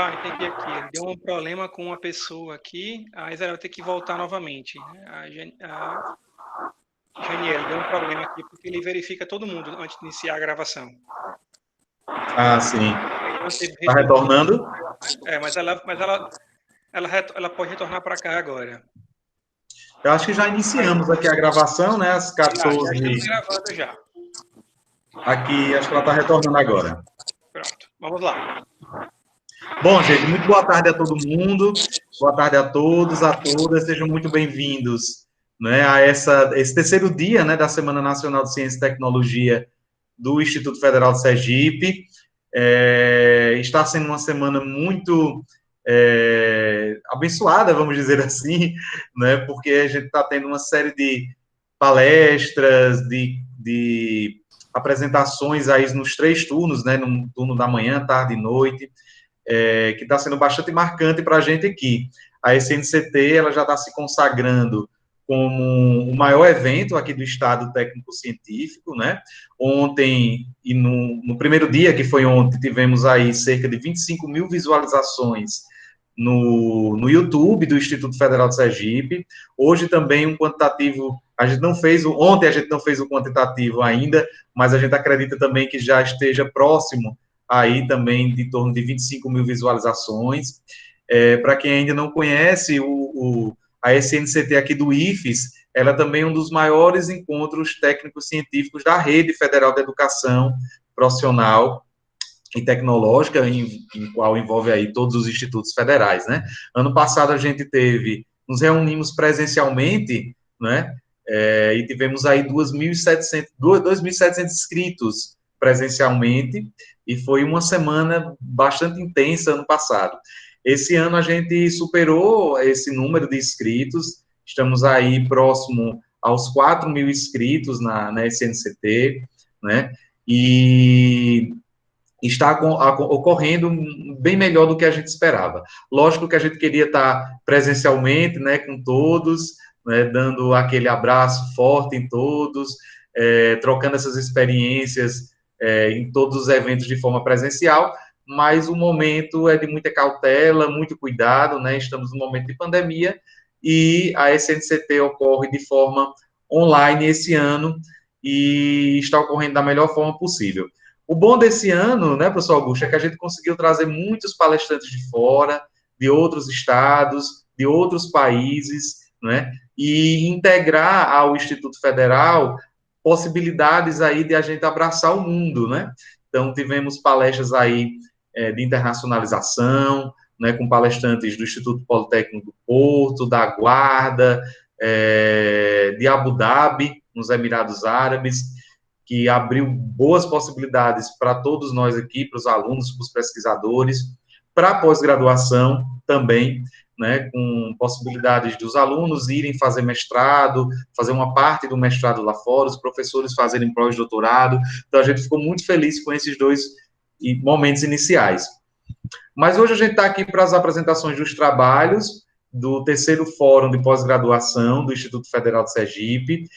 Entendi aqui. Ele deu um problema com uma pessoa aqui, a Israel vai ter que voltar novamente, né? A Janiele deu um problema aqui porque ele verifica todo mundo antes de iniciar a gravação. Ah, sim. Aí não teve Está retorno. retornando? Ela pode retornar para cá agora. Eu acho que já iniciamos aqui a gravação, né? Às Já 14. estamos gravando já. Aqui, acho que ela está retornando agora. Pronto, vamos lá. Bom, gente, muito boa tarde a todo mundo. Boa tarde a todos, a todas. Sejam muito bem-vindos, né, a esse terceiro dia, né, da Semana Nacional de Ciência e Tecnologia do Instituto Federal de Sergipe. Está sendo uma semana muito abençoada, vamos dizer assim, né, porque a gente está tendo uma série de palestras, de apresentações aí nos 3 turnos, né, no turno da manhã, tarde e noite, que está sendo bastante marcante para a gente aqui. A SNCT ela já está se consagrando como o maior evento aqui do Estado técnico-científico, né? Ontem, e no primeiro dia, que foi ontem, tivemos aí cerca de 25 mil visualizações no YouTube do Instituto Federal de Sergipe. Hoje também um quantitativo, ontem a gente não fez o quantitativo ainda, mas a gente acredita também que já esteja próximo aí também de torno de 25 mil visualizações. Para quem ainda não conhece, a SNCT aqui do IFES, ela também é um dos maiores encontros técnicos científicos da Rede Federal de Educação Profissional e Tecnológica, em qual envolve aí todos os institutos federais, né? Ano passado a gente nos reunimos presencialmente, né? E tivemos aí 2.700 inscritos presencialmente, e foi uma semana bastante intensa ano passado. Esse ano a gente superou esse número de inscritos, estamos aí próximo aos 4 mil inscritos na SNCT, né? E está ocorrendo bem melhor do que a gente esperava. Lógico que a gente queria estar presencialmente, né, com todos, né, dando aquele abraço forte em todos, trocando essas experiências em todos os eventos de forma presencial, mas o momento é de muita cautela, muito cuidado, né, estamos num momento de pandemia, e a SNCT ocorre de forma online esse ano, e está ocorrendo da melhor forma possível. O bom desse ano, né, professor Augusto, é que a gente conseguiu trazer muitos palestrantes de fora, de outros estados, de outros países, né, e integrar ao Instituto Federal possibilidades aí de a gente abraçar o mundo, né? Então, tivemos palestras aí de internacionalização, né, com palestrantes do Instituto Politécnico do Porto, da Guarda, de Abu Dhabi, nos Emirados Árabes, que abriu boas possibilidades para todos nós aqui, para os alunos, para os pesquisadores, para a pós-graduação também, né, com possibilidades dos alunos irem fazer mestrado, fazer uma parte do mestrado lá fora, os professores fazerem pós-doutorado. Então, a gente ficou muito feliz com esses 2 momentos iniciais. Mas hoje a gente está aqui para as apresentações dos trabalhos do terceiro Fórum de Pós-Graduação do Instituto Federal de Sergipe.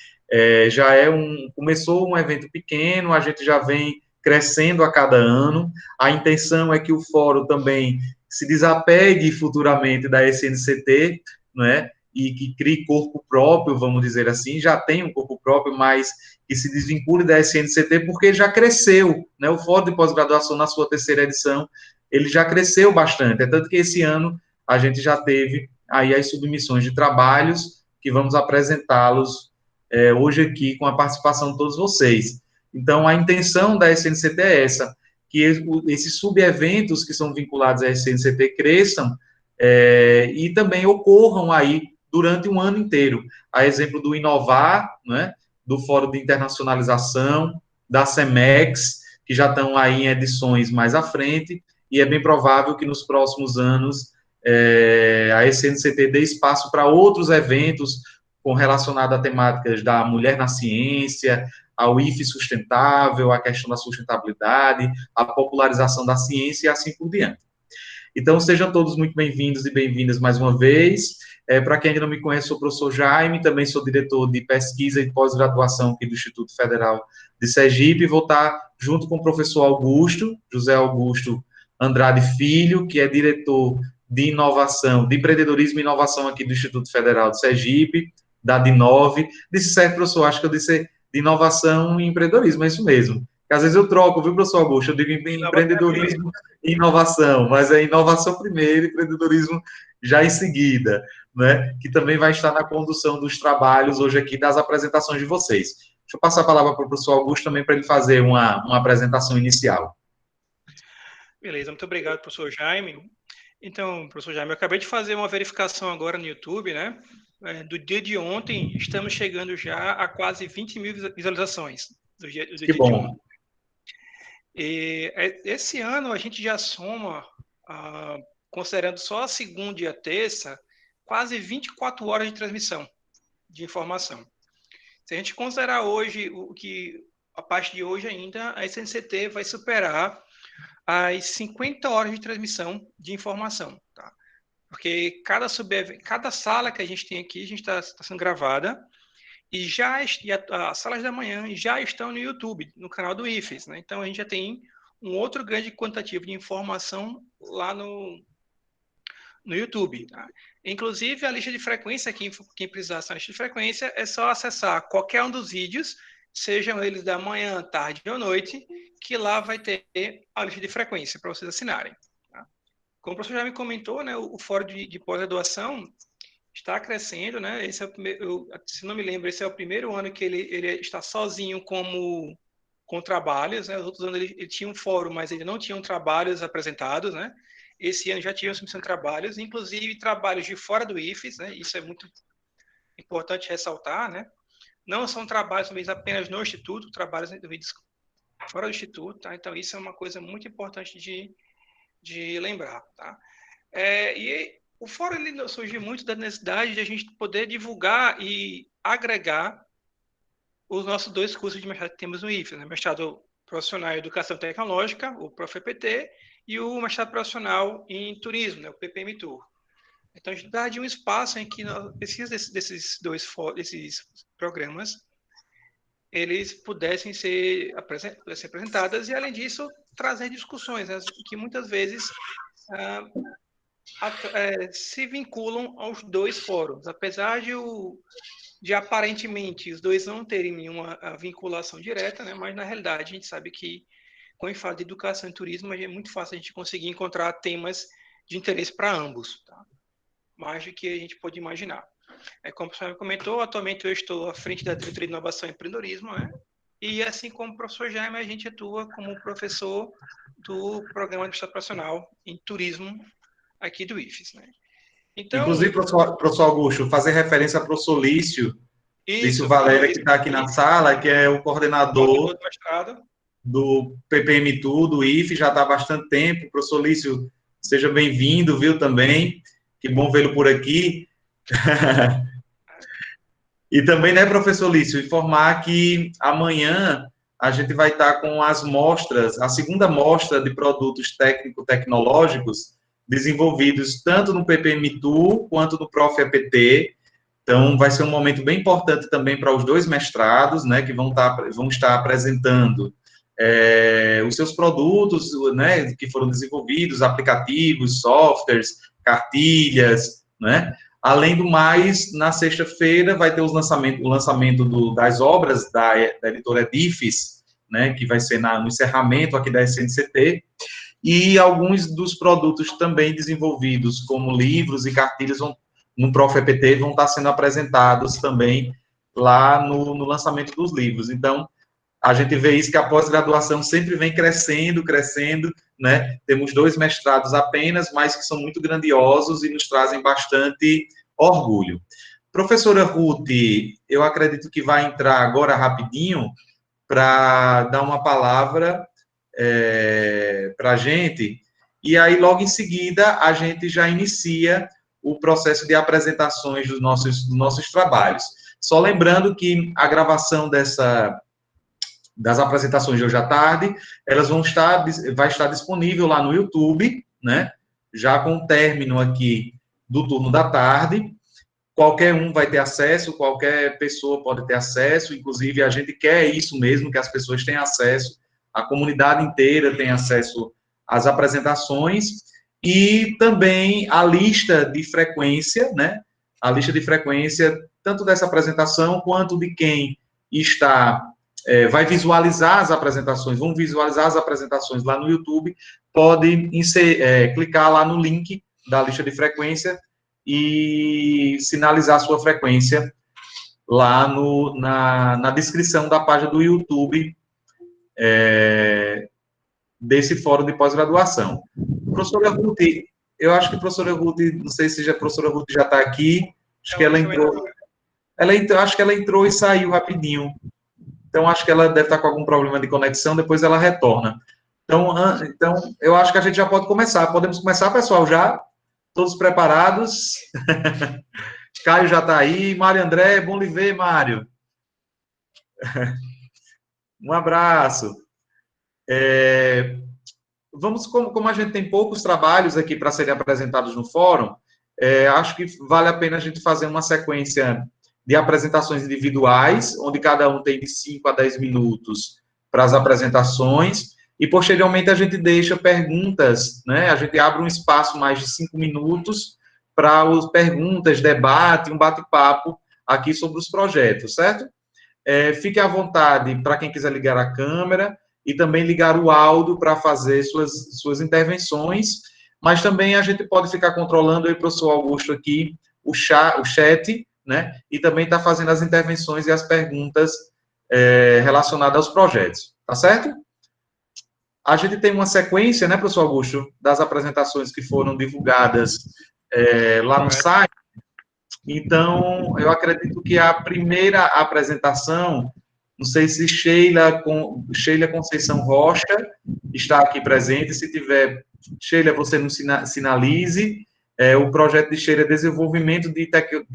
Começou um evento pequeno, a gente já vem crescendo a cada ano. A intenção é que o fórum também se desapegue futuramente da SNCT, né, e que crie corpo próprio, vamos dizer assim, já tem um corpo próprio, mas que se desvincule da SNCT, porque já cresceu, né, o Fórum de Pós-Graduação na sua terceira edição, ele já cresceu bastante, é tanto que esse ano a gente já teve aí as submissões de trabalhos, que vamos apresentá-los hoje aqui com a participação de todos vocês. Então, a intenção da SNCT é essa, que esses subeventos que são vinculados à SNCT cresçam e também ocorram aí durante um ano inteiro. A exemplo do Inovar, né, do Fórum de Internacionalização, da CEMEX, que já estão aí em edições mais à frente, e é bem provável que nos próximos anos a SNCT dê espaço para outros eventos relacionados a temáticas da mulher na ciência, ao IFE sustentável, a questão da sustentabilidade, a popularização da ciência e assim por diante. Então, sejam todos muito bem-vindos e bem-vindas mais uma vez. Para quem ainda não me conhece, sou o professor Jaime, também sou diretor de pesquisa e pós-graduação aqui do Instituto Federal de Sergipe, e vou estar junto com o professor Augusto, José Augusto Andrade Filho, que é diretor de inovação, de empreendedorismo e inovação aqui do Instituto Federal de Sergipe, da Dinove. Disse certo, professor, acho que eu disse de inovação e empreendedorismo, é isso mesmo. Porque às vezes eu troco, viu, professor Augusto? Eu digo empreendedorismo e inovação, mas é inovação primeiro, empreendedorismo já em seguida, né? Que também vai estar na condução dos trabalhos hoje aqui, das apresentações de vocês. Deixa eu passar a palavra para o professor Augusto também para ele fazer uma apresentação inicial. Beleza, muito obrigado, professor Jaime. Então, professor Jaime, eu acabei de fazer uma verificação agora no YouTube, né? Do dia de ontem, estamos chegando já a quase 20 mil visualizações do dia Que de bom. ontem. E esse ano a gente já soma, considerando só a segunda e a terça, quase 24 horas de transmissão de informação. Se a gente considerar hoje a partir de hoje ainda, a SNCT vai superar as 50 horas de transmissão de informação, tá? Porque cada sala que a gente tem aqui, a gente está sendo gravada, e as salas da manhã já estão no YouTube, no canal do IFES, né? Então a gente já tem um outro grande quantitativo de informação lá no YouTube, tá? Inclusive a lista de frequência, quem precisar dessa lista de frequência, é só acessar qualquer um dos vídeos, sejam eles da manhã, tarde ou noite, que lá vai ter a lista de frequência para vocês assinarem. Tá? Como o professor já me comentou, né, o fórum de pós-graduação está crescendo, né? Esse é o primeiro, se não me lembro, esse é o primeiro ano que ele está sozinho com trabalhos, né? Os outros anos ele tinha um fórum, mas ele não tinha trabalhos apresentados, né? Esse ano já tinha submissão de trabalhos, inclusive trabalhos de fora do IFES, né? Isso é muito importante ressaltar, né? Não são trabalhos talvez apenas no Instituto, trabalhos fora do Instituto, tá? Então isso é uma coisa muito importante de lembrar, tá? E o fórum ele surgiu muito da necessidade de a gente poder divulgar e agregar os nossos dois cursos de mestrado que temos no IFES, né? Mestrado profissional em Educação Tecnológica, o ProfEPT, e o mestrado profissional em Turismo, né? O PPM-Tour. Então, a gente dá de um espaço em que pesquisas desses programas eles pudessem ser apresentadas e, além disso, trazer discussões, né, que muitas vezes se vinculam aos dois fóruns. Apesar de aparentemente os dois não terem nenhuma vinculação direta, né, mas na realidade a gente sabe que, quando a gente fala de educação e turismo, é muito fácil a gente conseguir encontrar temas de interesse para ambos, tá? Mais do que a gente pode imaginar. Como o professor comentou, atualmente eu estou à frente da diretoria de inovação e empreendedorismo, né? E assim como o professor Jaime, a gente atua como professor do programa de Estado Profissional em turismo aqui do IFES, né? Então, inclusive, professor Augusto, fazer referência ao professor Lício Valéria, que está aqui na sala, que é o coordenador do PPM-TU, do IFE, já está há bastante tempo. Professor Lício, seja bem-vindo, viu, também. Que bom vê-lo por aqui. E também, né, professor Lício, informar que amanhã a gente vai estar com as mostras, a segunda mostra de produtos técnico-tecnológicos desenvolvidos tanto no PPM-TU quanto no ProfEPT. Então, vai ser um momento bem importante também para os dois mestrados, né, que vão estar apresentando os seus produtos, né, que foram desenvolvidos, aplicativos, softwares, cartilhas, né. Além do mais, na sexta-feira vai ter o lançamento das obras da editora Edifes, né, que vai ser no encerramento aqui da SNCT, e alguns dos produtos também desenvolvidos, como livros e cartilhas, no ProfEPT, vão estar sendo apresentados também lá no lançamento dos livros. Então, a gente vê isso, que a pós-graduação sempre vem crescendo, né? Temos 2 mestrados apenas, mas que são muito grandiosos e nos trazem bastante orgulho. Professora Ruth, eu acredito que vai entrar agora rapidinho para dar uma palavra para a gente, e aí logo em seguida a gente já inicia o processo de apresentações dos nossos trabalhos. Só lembrando que a gravação das apresentações de hoje à tarde, vai estar disponível lá no YouTube, né? Já com o término aqui do turno da tarde. Qualquer um vai ter acesso, qualquer pessoa pode ter acesso, inclusive a gente quer isso mesmo, que as pessoas tenham acesso, a comunidade inteira tem acesso as apresentações e também a lista de frequência, né? A lista de frequência, tanto dessa apresentação, quanto de quem está, vai visualizar as apresentações, vão visualizar as apresentações lá no YouTube, pode clicar lá no link da lista de frequência e sinalizar a sua frequência lá na descrição da página do YouTube desse fórum de pós-graduação. Professora Ruth, eu acho que a professora Ruth, não sei se a professora Ruth já está aqui, acho que ela entrou, acho que ela entrou e saiu rapidinho, então acho que ela deve estar com algum problema de conexão, depois ela retorna. Então, eu acho que a gente já pode começar. Podemos começar, pessoal, já? Todos preparados? Caio já está aí. Mário André, bom lhe ver, Mário. Um abraço. Vamos, como a gente tem poucos trabalhos aqui para serem apresentados no fórum, acho que vale a pena a gente fazer uma sequência de apresentações individuais, onde cada um tem de 5 a 10 minutos para as apresentações, e posteriormente a gente deixa perguntas, né? A gente abre um espaço mais de 5 minutos para as perguntas, debate, um bate-papo aqui sobre os projetos, certo? Fique à vontade para quem quiser ligar a câmera e também ligar o áudio para fazer suas intervenções, mas também a gente pode ficar controlando aí, professor Augusto, aqui o chat, né? E também está fazendo as intervenções e as perguntas relacionadas aos projetos, tá certo? A gente tem uma sequência, né, professor Augusto, das apresentações que foram divulgadas lá no site. Então, eu acredito que a primeira apresentação, não sei se Sheila Conceição Rocha está aqui presente. Se tiver, Sheila, você nos sinalize. O projeto de Sheila é desenvolvimento de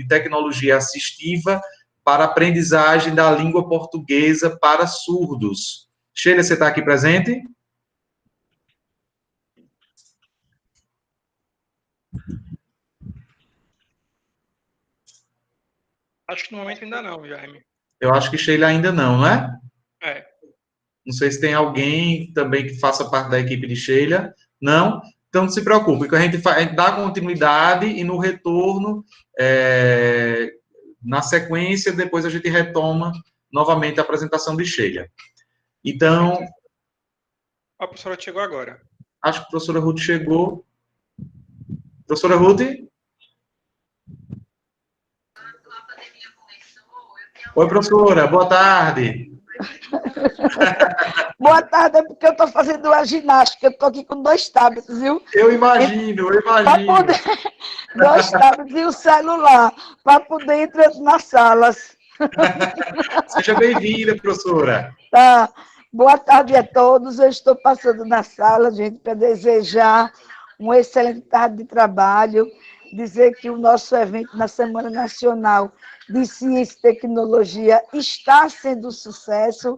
tecnologia assistiva para aprendizagem da língua portuguesa para surdos. Sheila, você está aqui presente? Acho que no momento ainda não, Jaime. Eu acho que Sheila ainda não, né? Não sei se tem alguém também que faça parte da equipe de Sheila. Não? Então, não se preocupe, que a gente dá continuidade e no retorno, na sequência, depois a gente retoma novamente a apresentação de Sheila. Então... A professora chegou agora. Acho que a professora Ruth chegou. Professora Ruth? Oi, professora, boa tarde. Boa tarde, é porque eu estou fazendo uma ginástica, eu estou aqui com 2 tablets, viu? Eu imagino. Poder, 2 tablets e o celular, para poder entrar nas salas. Seja bem-vinda, professora. Tá. Boa tarde a todos, eu estou passando na sala, gente, para desejar uma excelente tarde de trabalho, dizer que o nosso evento na Semana Nacional de Ciência e Tecnologia está sendo um sucesso,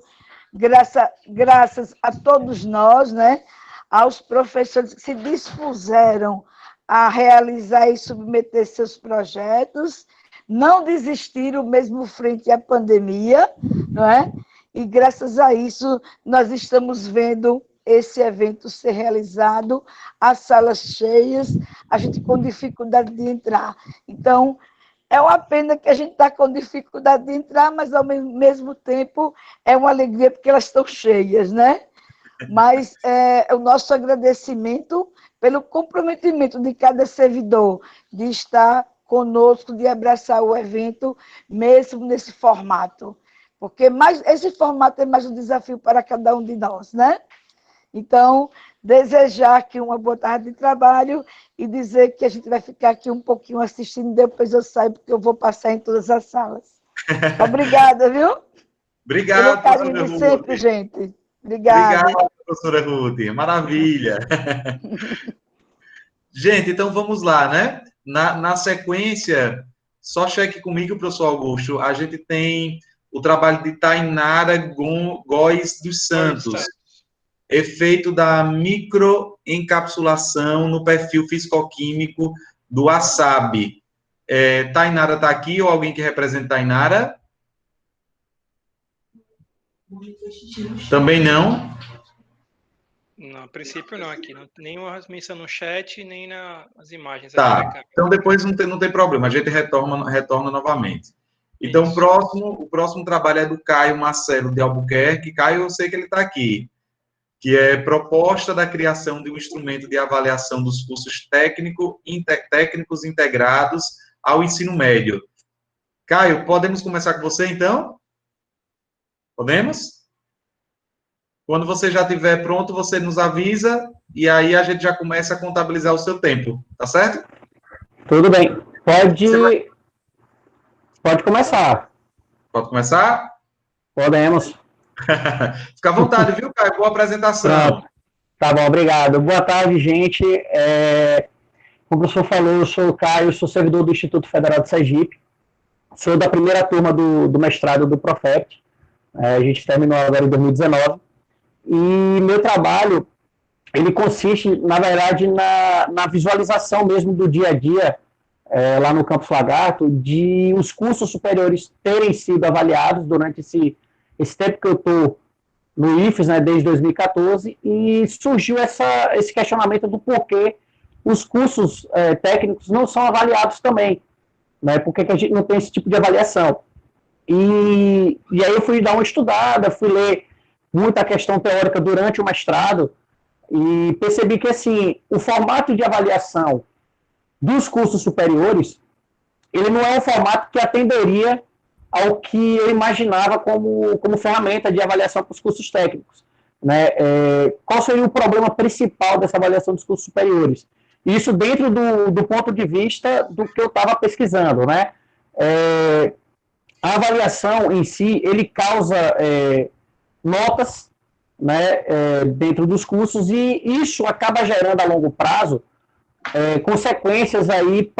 graças a todos nós, né, aos professores que se dispuseram a realizar e submeter seus projetos, não desistiram mesmo frente à pandemia, não é? E graças a isso nós estamos vendo esse evento ser realizado, as salas cheias, a gente com dificuldade de entrar. Então, é uma pena que a gente está com dificuldade de entrar, mas, ao mesmo tempo, é uma alegria porque elas estão cheias, né? Mas o nosso agradecimento pelo comprometimento de cada servidor de estar conosco, de abraçar o evento, mesmo nesse formato. Porque esse formato é mais um desafio para cada um de nós, né? Então, desejar aqui uma boa tarde de trabalho e dizer que a gente vai ficar aqui um pouquinho assistindo, depois eu saio, porque eu vou passar em todas as salas. Obrigada, viu? Obrigado, pelo carinho de sempre, gente. Obrigada. Obrigado, professora Ruth. Maravilha. Gente, então vamos lá, né? Na sequência, só cheque comigo, professor Augusto, a gente tem o trabalho de Tainara Góes dos Santos, efeito da microencapsulação no perfil fisicoquímico do ASAB. Tainara está aqui, ou alguém que representa Tainara? Também não? Não, a princípio não aqui. Não, nenhuma menção no chat, nem nas imagens aqui da Tá. câmera. Então depois não tem problema, a gente retorna novamente. Então, Isso. o próximo trabalho é do Caio Marcelo de Albuquerque. Caio, eu sei que ele está aqui, que é proposta da criação de um instrumento de avaliação dos cursos técnicos integrados ao ensino médio. Caio, podemos começar com você, então? Podemos? Quando você já estiver pronto, você nos avisa e aí a gente já começa a contabilizar o seu tempo, tá certo? Tudo bem. Você vai... Pode começar. Pode começar? Podemos. Fica à vontade, viu, Caio? Boa apresentação. Pronto. Tá bom, obrigado. Boa tarde, gente. Como o professor falou, eu sou o Caio, sou servidor do Instituto Federal de Sergipe. Sou da primeira turma do mestrado do Profep. A gente terminou agora em 2019. E meu trabalho, ele consiste, na verdade, na visualização mesmo do dia a dia, lá no Campus Lagarto, de os cursos superiores terem sido avaliados durante esse tempo que eu estou no IFES, né, desde 2014, e surgiu esse questionamento do porquê os cursos técnicos não são avaliados também, né, por que a gente não tem esse tipo de avaliação. E aí eu fui dar uma estudada, fui ler muita questão teórica durante o mestrado, e percebi que, assim, o formato de avaliação dos cursos superiores, ele não é um formato que atenderia ao que eu imaginava como ferramenta de avaliação para os cursos técnicos, né? Qual seria o problema principal dessa avaliação dos cursos superiores? Isso dentro do ponto de vista do que eu estava pesquisando, né? A avaliação em si, ele causa notas, né, dentro dos cursos, e isso acaba gerando a longo prazo consequências aí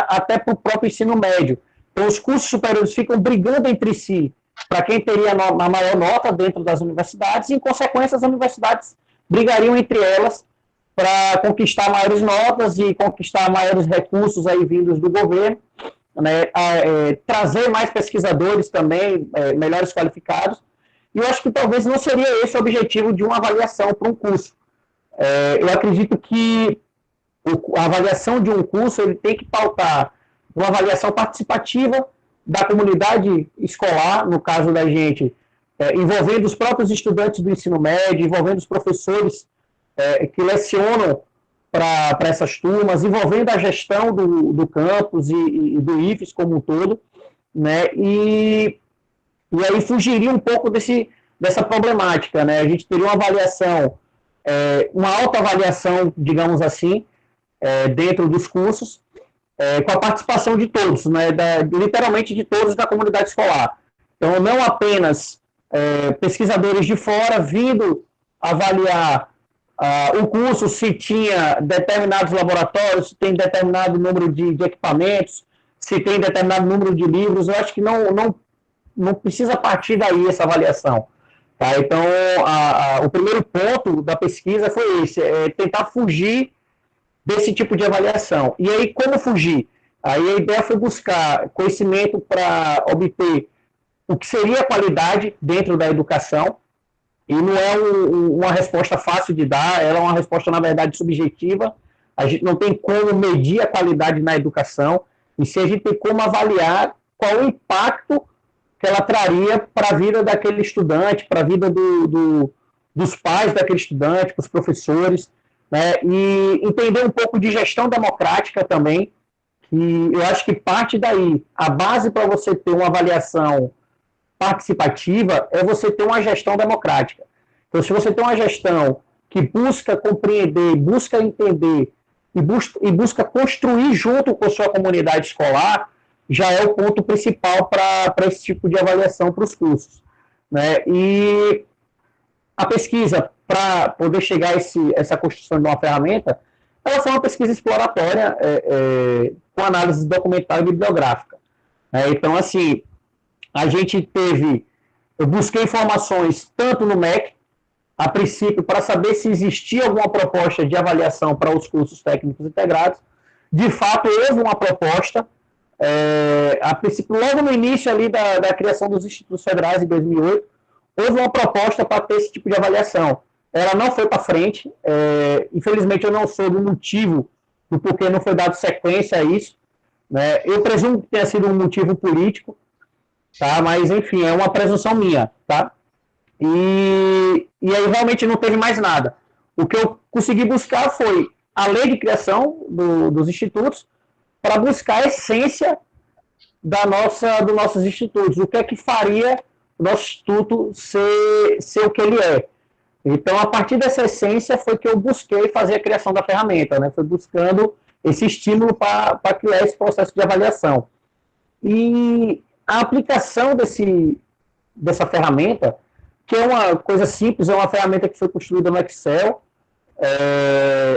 até para o próprio ensino médio. Então, os cursos superiores ficam brigando entre si para quem teria a maior nota dentro das universidades, e, em consequência, as universidades brigariam entre elas para conquistar maiores notas e conquistar maiores recursos aí vindos do governo, né, trazer mais pesquisadores também, melhores qualificados. E eu acho que talvez não seria esse o objetivo de uma avaliação para um curso. Eu acredito que a avaliação de um curso ele tem que pautar uma avaliação participativa da comunidade escolar, no caso da gente, envolvendo os próprios estudantes do ensino médio, envolvendo os professores que lecionam para essas turmas, envolvendo a gestão do campus e do IFES como um todo, né? E aí fugiria um pouco dessa problemática, né? A gente teria uma avaliação, uma autoavaliação, digamos assim, dentro dos cursos, com a participação de todos, né? Literalmente de todos da comunidade escolar. Então, não apenas pesquisadores de fora vindo avaliar o curso, se tinha determinados laboratórios, se tem determinado número de equipamentos, se tem determinado número de livros. Eu acho que não precisa partir daí essa avaliação. Tá? Então, o primeiro ponto da pesquisa foi esse, tentar fugir desse tipo de avaliação. E aí, como fugir? Aí a ideia foi buscar conhecimento para obter o que seria a qualidade dentro da educação, e não é uma resposta fácil de dar, ela é uma resposta, na verdade, subjetiva. A gente não tem como medir a qualidade na educação, e se a gente tem como avaliar qual o impacto que ela traria para a vida daquele estudante, para a vida dos pais daquele estudante, para os professores, né? E entender um pouco de gestão democrática também, que eu acho que parte daí. A base para você ter uma avaliação participativa é você ter uma gestão democrática. Então, se você tem uma gestão que busca compreender, busca entender e busca construir junto com a sua comunidade escolar, já é o ponto principal para esse tipo de avaliação para os cursos, né? E a pesquisa, para poder chegar a essa construção de uma ferramenta, ela foi uma pesquisa exploratória com análise documental e bibliográfica. Então, assim, eu busquei informações tanto no MEC, a princípio, para saber se existia alguma proposta de avaliação para os cursos técnicos integrados. De fato, houve uma proposta, a princípio, logo no início ali da criação dos institutos federais, em 2008, houve uma proposta para ter esse tipo de avaliação. ela não foi para frente. Infelizmente, eu não soube o motivo do porquê não foi dado sequência a isso, né? Eu presumo que tenha sido um motivo político, tá? Mas, enfim, é uma presunção minha, tá? E aí realmente não teve mais nada. O que eu consegui buscar foi a lei de criação dos institutos para buscar a essência dos nossos institutos. O que é que faria o nosso instituto ser o que ele é? Então, a partir dessa essência foi que eu busquei fazer a criação da ferramenta, né? Foi buscando esse estímulo para criar esse processo de avaliação. E a aplicação dessa ferramenta, que é uma coisa simples, é uma ferramenta que foi construída no Excel,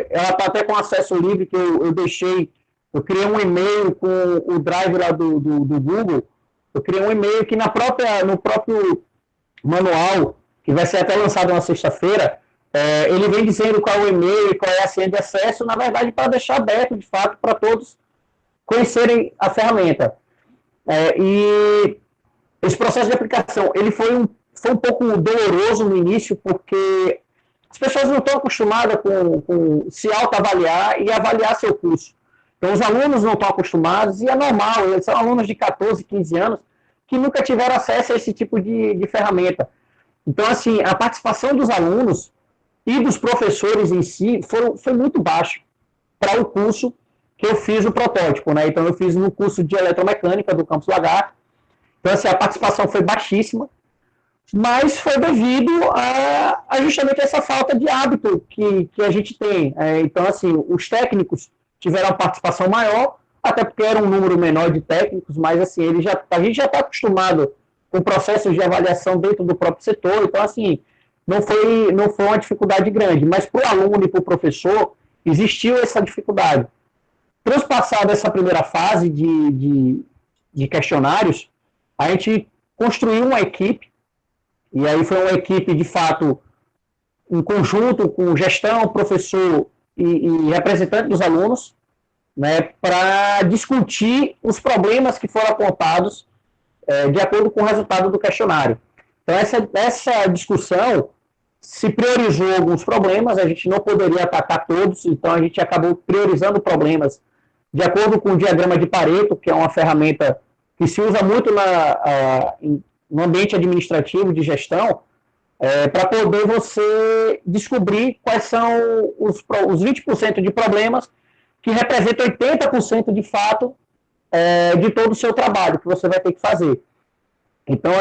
ela está até com acesso livre, que eu deixei, eu criei um e-mail com o drive lá do Google, eu criei um e-mail que no próprio manual, que vai ser até lançado na sexta-feira, ele vem dizendo qual é o e-mail e qual é a senha de acesso, na verdade, para deixar aberto, de fato, para todos conhecerem a ferramenta. E esse processo de aplicação, ele foi um pouco doloroso no início, porque as pessoas não estão acostumadas com se autoavaliar e avaliar seu curso. Então, os alunos não estão acostumados, e é normal, eles são alunos de 14, 15 anos, que nunca tiveram acesso a esse tipo de ferramenta. Então, assim, a participação dos alunos e dos professores em si foi muito baixa para o curso que eu fiz o protótipo, né? Então, eu fiz no curso de eletromecânica do Campus Lagarto. Então, assim, a participação foi baixíssima, mas foi devido a justamente essa falta de hábito que a gente tem. Então, assim, os técnicos tiveram uma participação maior, até porque era um número menor de técnicos, mas, assim, a gente já está acostumado com processos de avaliação dentro do próprio setor, então, assim, não foi uma dificuldade grande, mas para o aluno e para o professor, existiu essa dificuldade. Transpassada essa primeira fase de questionários, a gente construiu uma equipe, e aí foi uma equipe, de fato, em conjunto com gestão, professor e representante dos alunos, né, para discutir os problemas que foram apontados de acordo com o resultado do questionário. Então, essa discussão se priorizou alguns problemas, a gente não poderia atacar todos, então a gente acabou priorizando problemas de acordo com o diagrama de Pareto, que é uma ferramenta que se usa muito no ambiente administrativo de gestão, para poder você descobrir quais são os 20% de problemas que representam 80% de fato de todo o seu trabalho que você vai ter que fazer. Então,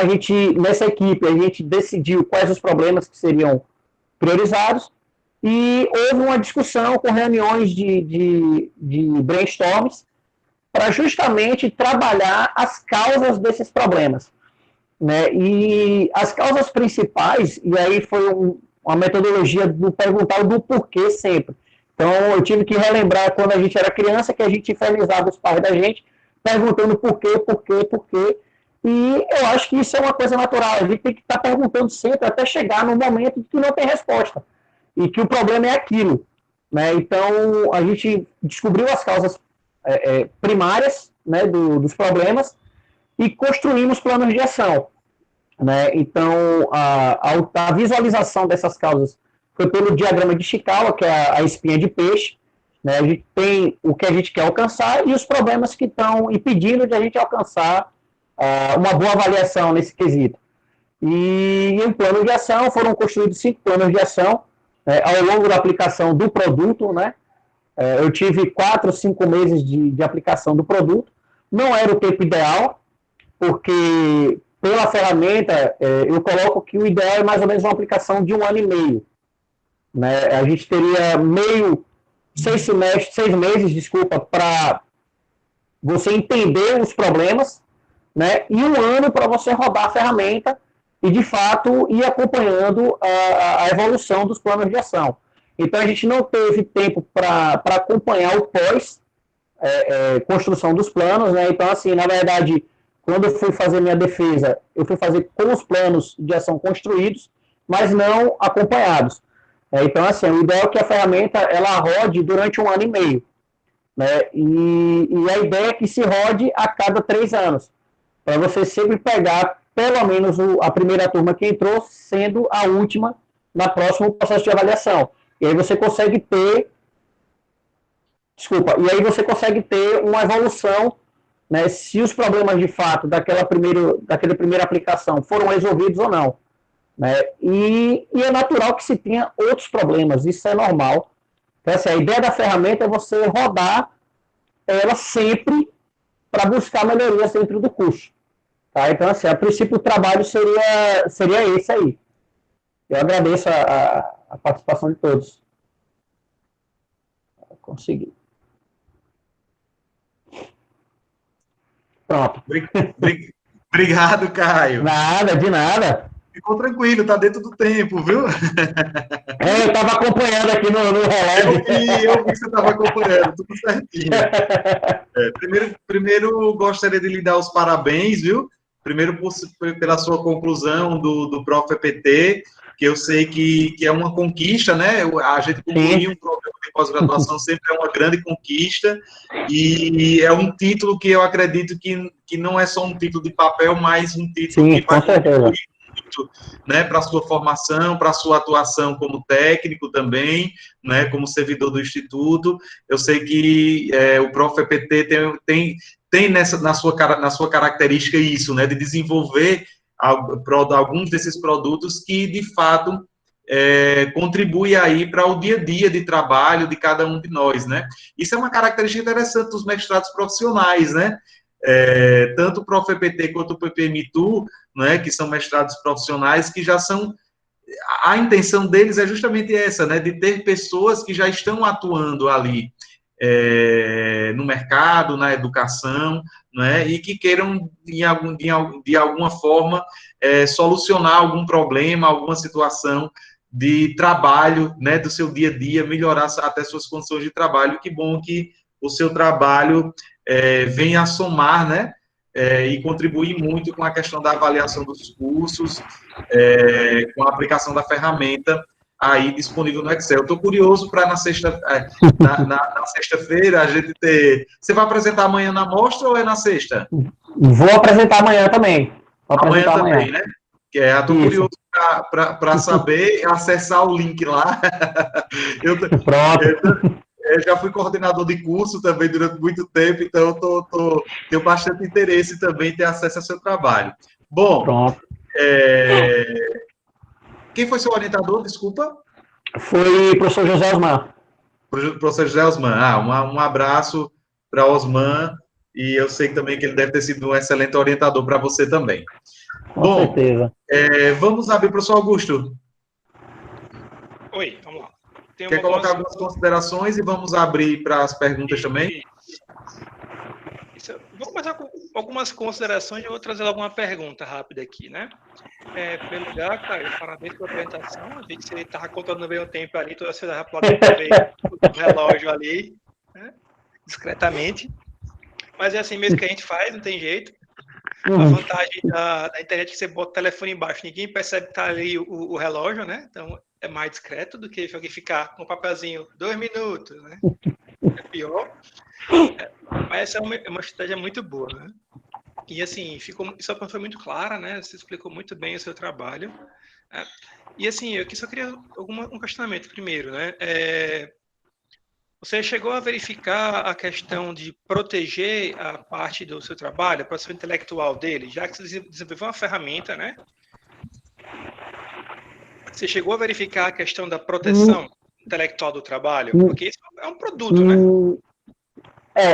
nessa equipe, a gente decidiu quais os problemas que seriam priorizados e houve uma discussão com reuniões de brainstorms para justamente trabalhar as causas desses problemas, né? E as causas principais, e aí foi uma metodologia do perguntar do porquê sempre. Então, eu tive que relembrar quando a gente era criança, que a gente infernizava os pais da gente, perguntando por quê. E eu acho que isso é uma coisa natural. A gente tem que estar perguntando sempre até chegar no momento que não tem resposta. E que o problema é aquilo, né? Então, a gente descobriu as causas primárias, né, dos problemas e construímos planos de ação, né? Então, a visualização dessas causas foi pelo diagrama de Chikawa, que é a espinha de peixe, né? A gente tem o que a gente quer alcançar e os problemas que estão impedindo de a gente alcançar uma boa avaliação nesse quesito. E em plano de ação, foram construídos 5 planos de ação ao longo da aplicação do produto, né? Eu tive 4, 5 meses de aplicação do produto. Não era o tempo ideal, porque pela ferramenta, eu coloco que o ideal é mais ou menos uma aplicação de 1 ano e meio. Né? A gente teria 6 meses, para você entender os problemas, né? E 1 ano para você rodar a ferramenta e, de fato, ir acompanhando a evolução dos planos de ação. Então, a gente não teve tempo para acompanhar o pós-construção dos planos, né? Então, assim, na verdade, quando eu fui fazer minha defesa, eu fui fazer com os planos de ação construídos, mas não acompanhados. Então, assim, o ideal é que a ferramenta ela rode durante 1 ano e meio. Né? E a ideia é que se rode a cada 3 anos, para você sempre pegar, pelo menos, a primeira turma que entrou, sendo a última na próximo processo de avaliação. E aí você consegue ter uma evolução, né, se os problemas de fato daquela primeira aplicação foram resolvidos ou não. Né? E é natural que se tenha outros problemas, isso é normal. Então, assim, a ideia da ferramenta é você rodar ela sempre para buscar melhorias dentro do curso. Tá? Então, assim, a princípio o trabalho seria esse aí. Eu agradeço a participação de todos. Consegui. Pronto. Obrigado, Caio. Nada, de nada. Ficou tranquilo, tá dentro do tempo, viu? Eu estava acompanhando aqui no relógio. Eu vi que você estava acompanhando, tudo certinho. Primeiro, gostaria de lhe dar os parabéns, viu? Primeiro, pela sua conclusão do ProfEPT, que eu sei que é uma conquista, né? A gente concluir um programa de pós-graduação sempre é uma grande conquista, e é um título que eu acredito que não é só um título de papel, mas um título que vai contribuir muito, né, para a sua formação, para a sua atuação como técnico também, né, como servidor do Instituto. Eu sei que o ProfEPT tem na sua característica isso, né, de desenvolver alguns desses produtos que, de fato, contribui aí para o dia a dia de trabalho de cada um de nós, né? Isso é uma característica interessante dos mestrados profissionais, né? Tanto o ProfEPT quanto o PPM-ITU, né, que são mestrados profissionais que já são... A intenção deles é justamente essa, né, de ter pessoas que já estão atuando ali no mercado, na educação, né, e que queiram, de alguma forma, solucionar algum problema, alguma situação de trabalho, né, do seu dia a dia, melhorar até suas condições de trabalho. Que bom que o seu trabalho venha a somar, né, e contribuir muito com a questão da avaliação dos cursos, com a aplicação da ferramenta aí disponível no Excel. Estou curioso para na sexta-feira a gente ter... Você vai apresentar amanhã na mostra ou é na sexta? Vou apresentar amanhã também. Amanhã também, né? Estou curioso para saber, acessar o link lá. Pronto. Eu já fui coordenador de curso também durante muito tempo, então tenho bastante interesse também em ter acesso ao seu trabalho. Bom, quem foi seu orientador, desculpa? Foi o professor José Osmar. Professor José Osmar. Um abraço para Osmar, e eu sei também que ele deve ter sido um excelente orientador para você também. Com certeza. Vamos abrir, professor Augusto. Oi, vamos lá. Quer colocar algumas considerações e vamos abrir para as perguntas também? Vou começar com algumas considerações e vou trazer alguma pergunta rápida aqui, né? Pelo lugar, Caio, parabéns pela apresentação. A gente você estava contando bem o tempo ali, toda essa para ver o relógio ali, né? Discretamente. Mas é assim mesmo que a gente faz, não tem jeito. A vantagem da internet é que você bota o telefone embaixo, ninguém percebe que está ali o relógio, né? Então é mais discreto do que alguém ficar com um papelzinho 2 minutos, né? É pior. Mas essa é uma estratégia muito boa, né? E assim, sua foi muito clara, né? Você explicou muito bem o seu trabalho. Né? E assim, eu só queria um questionamento primeiro, né? Você chegou a verificar a questão de proteger a parte do seu trabalho, a produção intelectual dele, já que você desenvolveu uma ferramenta, né? Você chegou a verificar a questão da proteção intelectual do trabalho? Porque isso é um produto, né?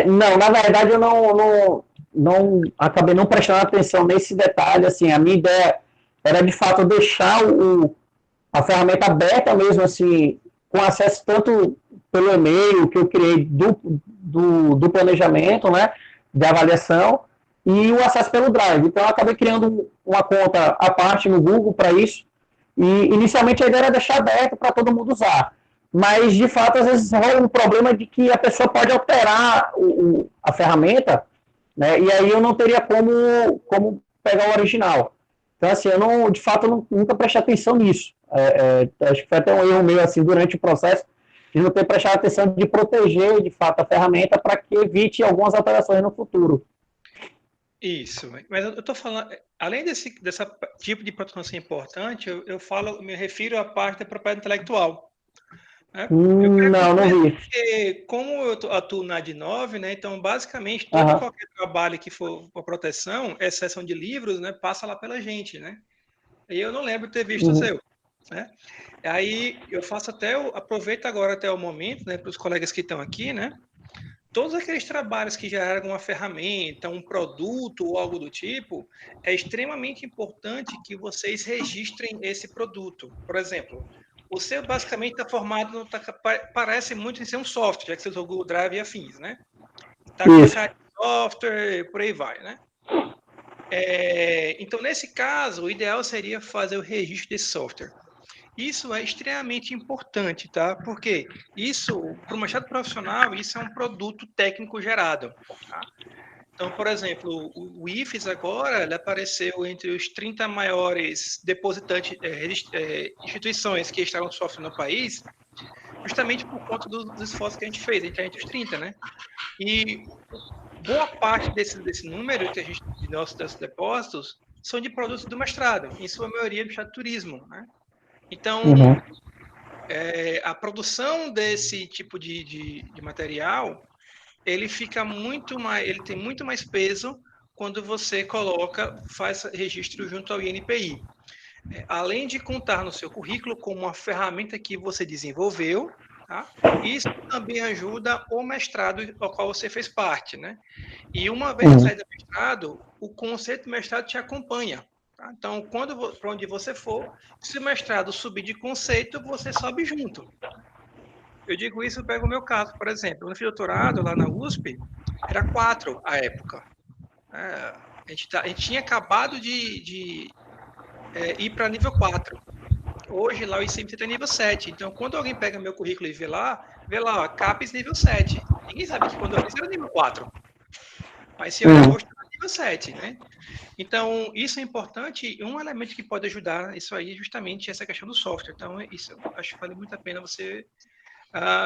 Não, na verdade eu não acabei não prestando atenção nesse detalhe. Assim, a minha ideia era de fato deixar a ferramenta aberta mesmo, assim, com acesso tanto pelo e-mail que eu criei do planejamento, né, de avaliação, e o acesso pelo Drive. Então eu acabei criando uma conta à parte no Google para isso, e inicialmente a ideia era deixar aberto para todo mundo usar. Mas, de fato, às vezes rola um problema de que a pessoa pode alterar a ferramenta, né, e aí eu não teria como pegar o original. Então, assim, de fato, nunca prestei atenção nisso. Acho que foi até um erro meu, assim, durante o processo, de não ter prestado atenção de proteger, de fato, a ferramenta para que evite algumas alterações no futuro. Isso, mas eu estou falando, além desse tipo de proteção ser importante, eu me refiro à parte da propriedade intelectual. Né? Não vi. Porque, como eu atuo na Ad9, né, então basicamente todo e qualquer trabalho que for para proteção, exceção de livros, né, passa lá pela gente, né? E eu não lembro de ter visto o seu, né? Aí eu faço aproveito agora até o momento, né, para os colegas que estão aqui, né? Todos aqueles trabalhos que geraram uma ferramenta, um produto ou algo do tipo, é extremamente importante que vocês registrem esse produto. Por exemplo, o seu basicamente está formado, parece muito em ser um software, já que você usou o Google Drive e afins, né? Está com uma cara de software, por aí vai, né? Então, nesse caso, o ideal seria fazer o registro desse software. Isso é extremamente importante, tá? Porque isso, para o machado profissional, isso é um produto técnico gerado. Tá? Então, por exemplo, o IFES agora, ele apareceu entre os 30 maiores depositantes, instituições que instalam software no país, justamente por conta dos esforços que a gente fez, entre os 30, né? E boa parte desse número que a gente, de nossos depósitos são de produtos do mestrado, em sua maioria do turismo, né? Então, a produção desse tipo de material, ele tem muito mais peso quando você faz registro junto ao INPI. Além de contar no seu currículo como uma ferramenta que você desenvolveu, tá? Isso também ajuda o mestrado ao qual você fez parte, né? E uma vez na saída do mestrado, o conceito do mestrado te acompanha. Tá? Então, para onde você for, se o mestrado subir de conceito, você sobe junto. Eu digo isso, eu pego o meu caso, por exemplo. No doutorado, lá na USP, era 4 à época. A gente tinha acabado de ir para nível 4. Hoje, lá o ICMC está nível 7. Então, quando alguém pega meu currículo e vê lá, ó, CAPES nível 7. Ninguém sabe que quando eu fiz era nível 4. Mas se olhar hoje, está nível 7, né? Então, isso é importante, e um elemento que pode ajudar isso aí é justamente essa questão do software. Então, isso eu acho que vale muito a pena você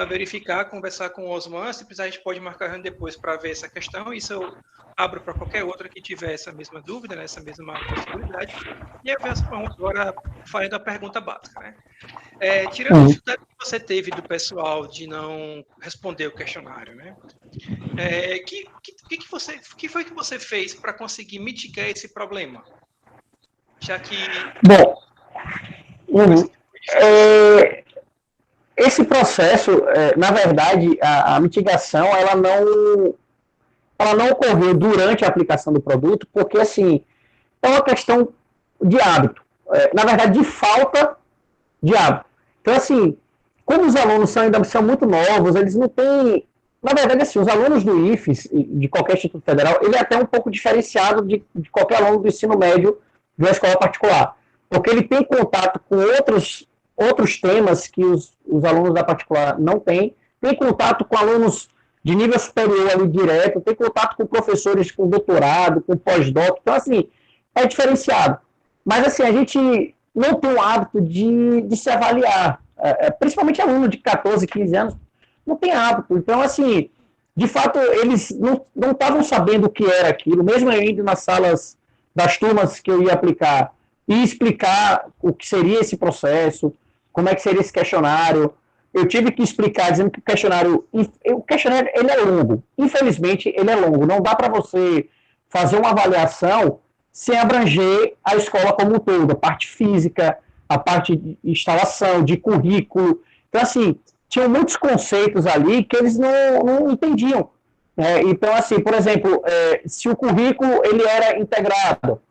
verificar, conversar com o Osman, se precisar a gente pode marcar depois para ver essa questão, isso eu abro para qualquer outra que tiver essa mesma dúvida, né, essa mesma possibilidade. E eu peço agora, falando da pergunta básica, né? Tirando a dificuldade que você teve do pessoal de não responder o questionário, né? Que foi que você fez para conseguir mitigar esse problema? Já que... Bom, esse processo, na verdade, a mitigação, ela não ocorreu durante a aplicação do produto, porque, assim, é uma questão de hábito. Na verdade, de falta de hábito. Então, assim, como os alunos ainda são muito novos, eles não têm... Na verdade, assim, os alunos do IFES, de qualquer Instituto Federal, ele é até um pouco diferenciado de qualquer aluno do ensino médio de uma escola particular, porque ele tem contato com outros temas que os alunos da particular não têm, tem contato com alunos de nível superior ali direto, tem contato com professores com doutorado, com pós-doc, então, assim, é diferenciado. Mas, assim, a gente não tem o hábito de se avaliar, principalmente aluno de 14, 15 anos, não tem hábito. Então, assim, de fato, eles não estavam sabendo o que era aquilo, mesmo eu indo nas salas das turmas que eu ia aplicar e explicar o que seria esse processo, como é que seria esse questionário. Eu tive que explicar, dizendo que o questionário ele é longo. Infelizmente, ele é longo. Não dá para você fazer uma avaliação sem abranger a escola como um todo, a parte física, a parte de instalação, de currículo. Então, assim, tinham muitos conceitos ali que eles não entendiam. Então, assim, por exemplo, se o currículo ele era integrado,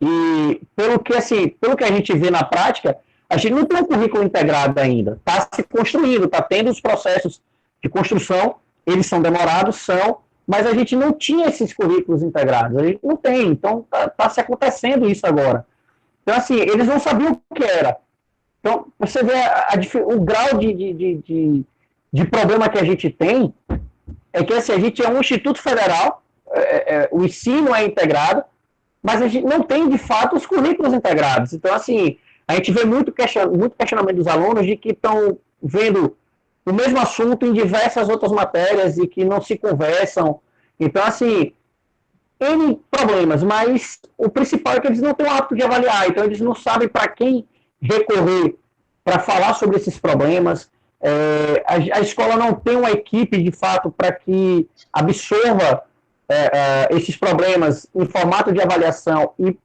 e pelo que a gente vê na prática, a gente não tem um currículo integrado ainda. Está se construindo, está tendo os processos de construção, eles são demorados, mas a gente não tinha esses currículos integrados. A gente não tem, então está se acontecendo isso agora. Então, assim, eles não sabiam o que era. Então, você vê o grau de problema que a gente tem, é que assim, a gente é um instituto federal, o ensino é integrado, mas a gente não tem, de fato, os currículos integrados. Então, assim, a gente vê muito questionamento dos alunos de que estão vendo o mesmo assunto em diversas outras matérias e que não se conversam. Então, assim, N problemas, mas o principal é que eles não têm o hábito de avaliar, então eles não sabem para quem recorrer para falar sobre esses problemas. A escola não tem uma equipe, de fato, para que absorva esses problemas em formato de avaliação e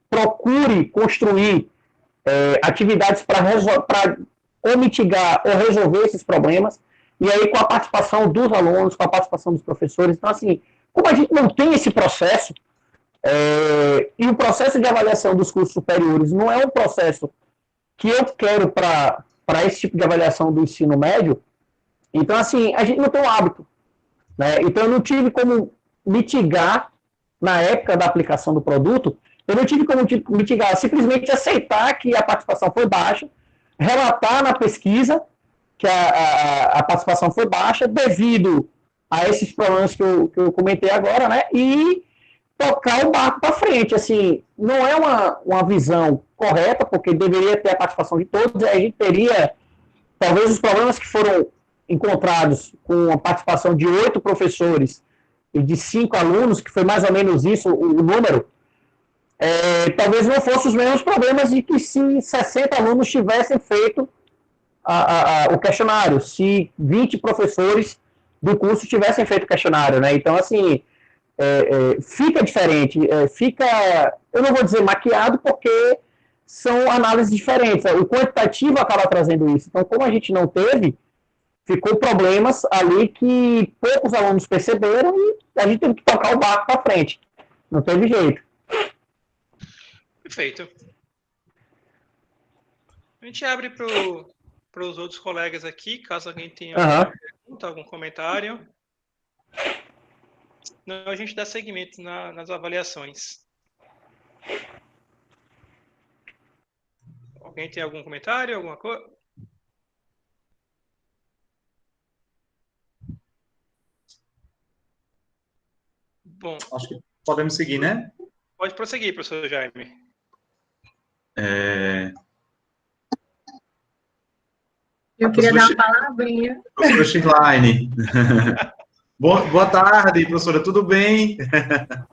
procure construir atividades para ou mitigar ou resolver esses problemas, e aí com a participação dos alunos, com a participação dos professores. Então, assim, como a gente não tem esse processo, e o processo de avaliação dos cursos superiores não é um processo que eu quero para esse tipo de avaliação do ensino médio, então, assim, a gente não tem o hábito, né? Então, eu não tive como mitigar, na época da aplicação do produto, eu não tive como mitigar, simplesmente aceitar que a participação foi baixa, relatar na pesquisa que a participação foi baixa devido a esses problemas que eu comentei agora, né? E tocar o barco para frente. Assim, não é uma visão correta, porque deveria ter a participação de todos, a gente teria, talvez, os problemas que foram encontrados com a participação de 8 professores e de 5 alunos, que foi mais ou menos isso o número, talvez não fossem os mesmos problemas de que se 60 alunos tivessem feito o questionário, se 20 professores do curso tivessem feito o questionário, né? Então, assim, fica diferente, eu não vou dizer maquiado, porque são análises diferentes. O quantitativo acaba trazendo isso. Então, como a gente não teve, ficou problemas ali que poucos alunos perceberam e a gente teve que tocar o barco para frente. Não teve jeito. Perfeito. A gente abre para os outros colegas aqui, caso alguém tenha alguma pergunta, algum comentário. Senão a gente dá seguimento nas avaliações. Alguém tem algum comentário, alguma coisa? Bom. Acho que podemos seguir, né? Pode prosseguir, professor Jaime. Eu queria dar uma palavrinha. Professora Shirlane. Boa tarde, professora, tudo bem?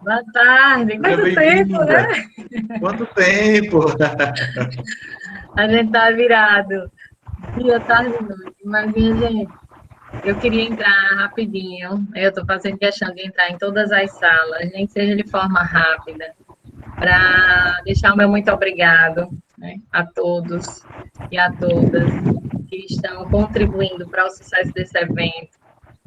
Boa tarde. Quanto tempo, né? Quanto tempo? A gente tá virado. Dia, tarde e noite. Mas, minha gente, eu queria entrar rapidinho. Eu estou fazendo questão de entrar em todas as salas, nem que seja de forma rápida, para deixar o meu muito obrigado, né, a todos e a todas que estão contribuindo para o sucesso desse evento.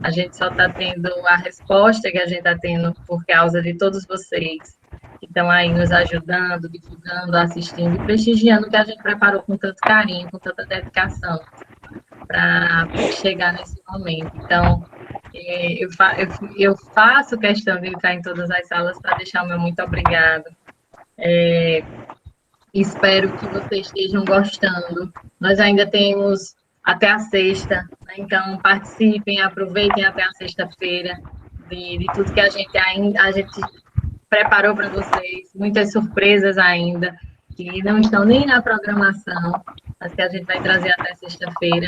A gente só está tendo a resposta que a gente está tendo por causa de todos vocês que estão aí nos ajudando, divulgando, assistindo e prestigiando o que a gente preparou com tanto carinho, com tanta dedicação para chegar nesse momento. Então, eu faço questão de entrar em todas as salas para deixar o meu muito obrigado. Espero que vocês estejam gostando. Nós ainda temos até a sexta, né? Então participem, aproveitem até a sexta-feira de tudo que a gente preparou para vocês, muitas surpresas ainda, que não estão nem na programação, mas que a gente vai trazer até sexta-feira.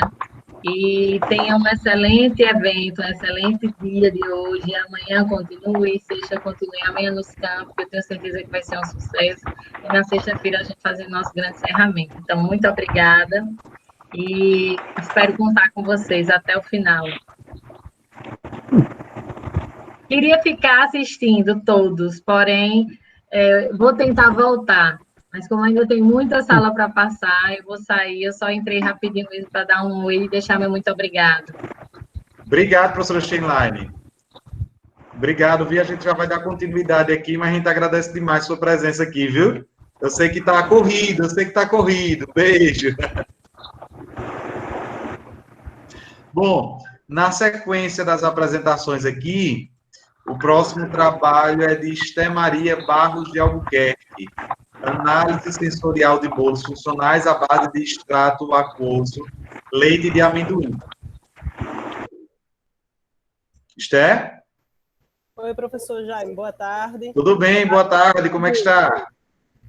E tenha um excelente evento, um excelente dia de hoje. Amanhã continue, sexta continue, amanhã nos campos, que eu tenho certeza que vai ser um sucesso. E na sexta-feira a gente fazer o nosso grande encerramento. Então, muito obrigada e espero contar com vocês até o final. Queria ficar assistindo todos, porém, vou tentar voltar. Mas como ainda tem muita sala para passar, eu vou sair. Eu só entrei rapidinho mesmo para dar um oi e deixar meu muito obrigado. Obrigado, professora Steinlein. Obrigado, viu? A gente já vai dar continuidade aqui, mas a gente agradece demais a sua presença aqui, viu? Eu sei que está corrido, Beijo. Bom, na sequência das apresentações aqui, o próximo trabalho é de Esté Maria Barros de Albuquerque. Análise sensorial de bolos funcionais à base de extrato aquoso, leite de amendoim. Esté? Oi, professor Jaime, boa tarde. Tudo bem, boa tarde, como é que está?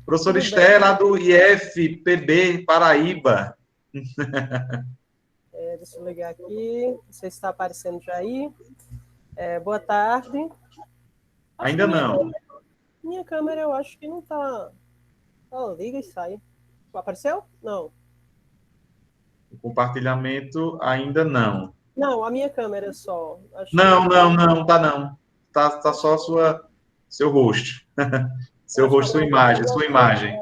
Professor Esté, lá do IFPB, Paraíba. Deixa eu ligar aqui, não sei se está aparecendo já aí. Boa tarde. Ainda não. Minha câmera eu acho que não tá. Liga e sai. Apareceu? Não. O compartilhamento ainda não. Não, a minha câmera só. Acho Não, que... tá não. Tá só seu rosto. Seu rosto, sua imagem.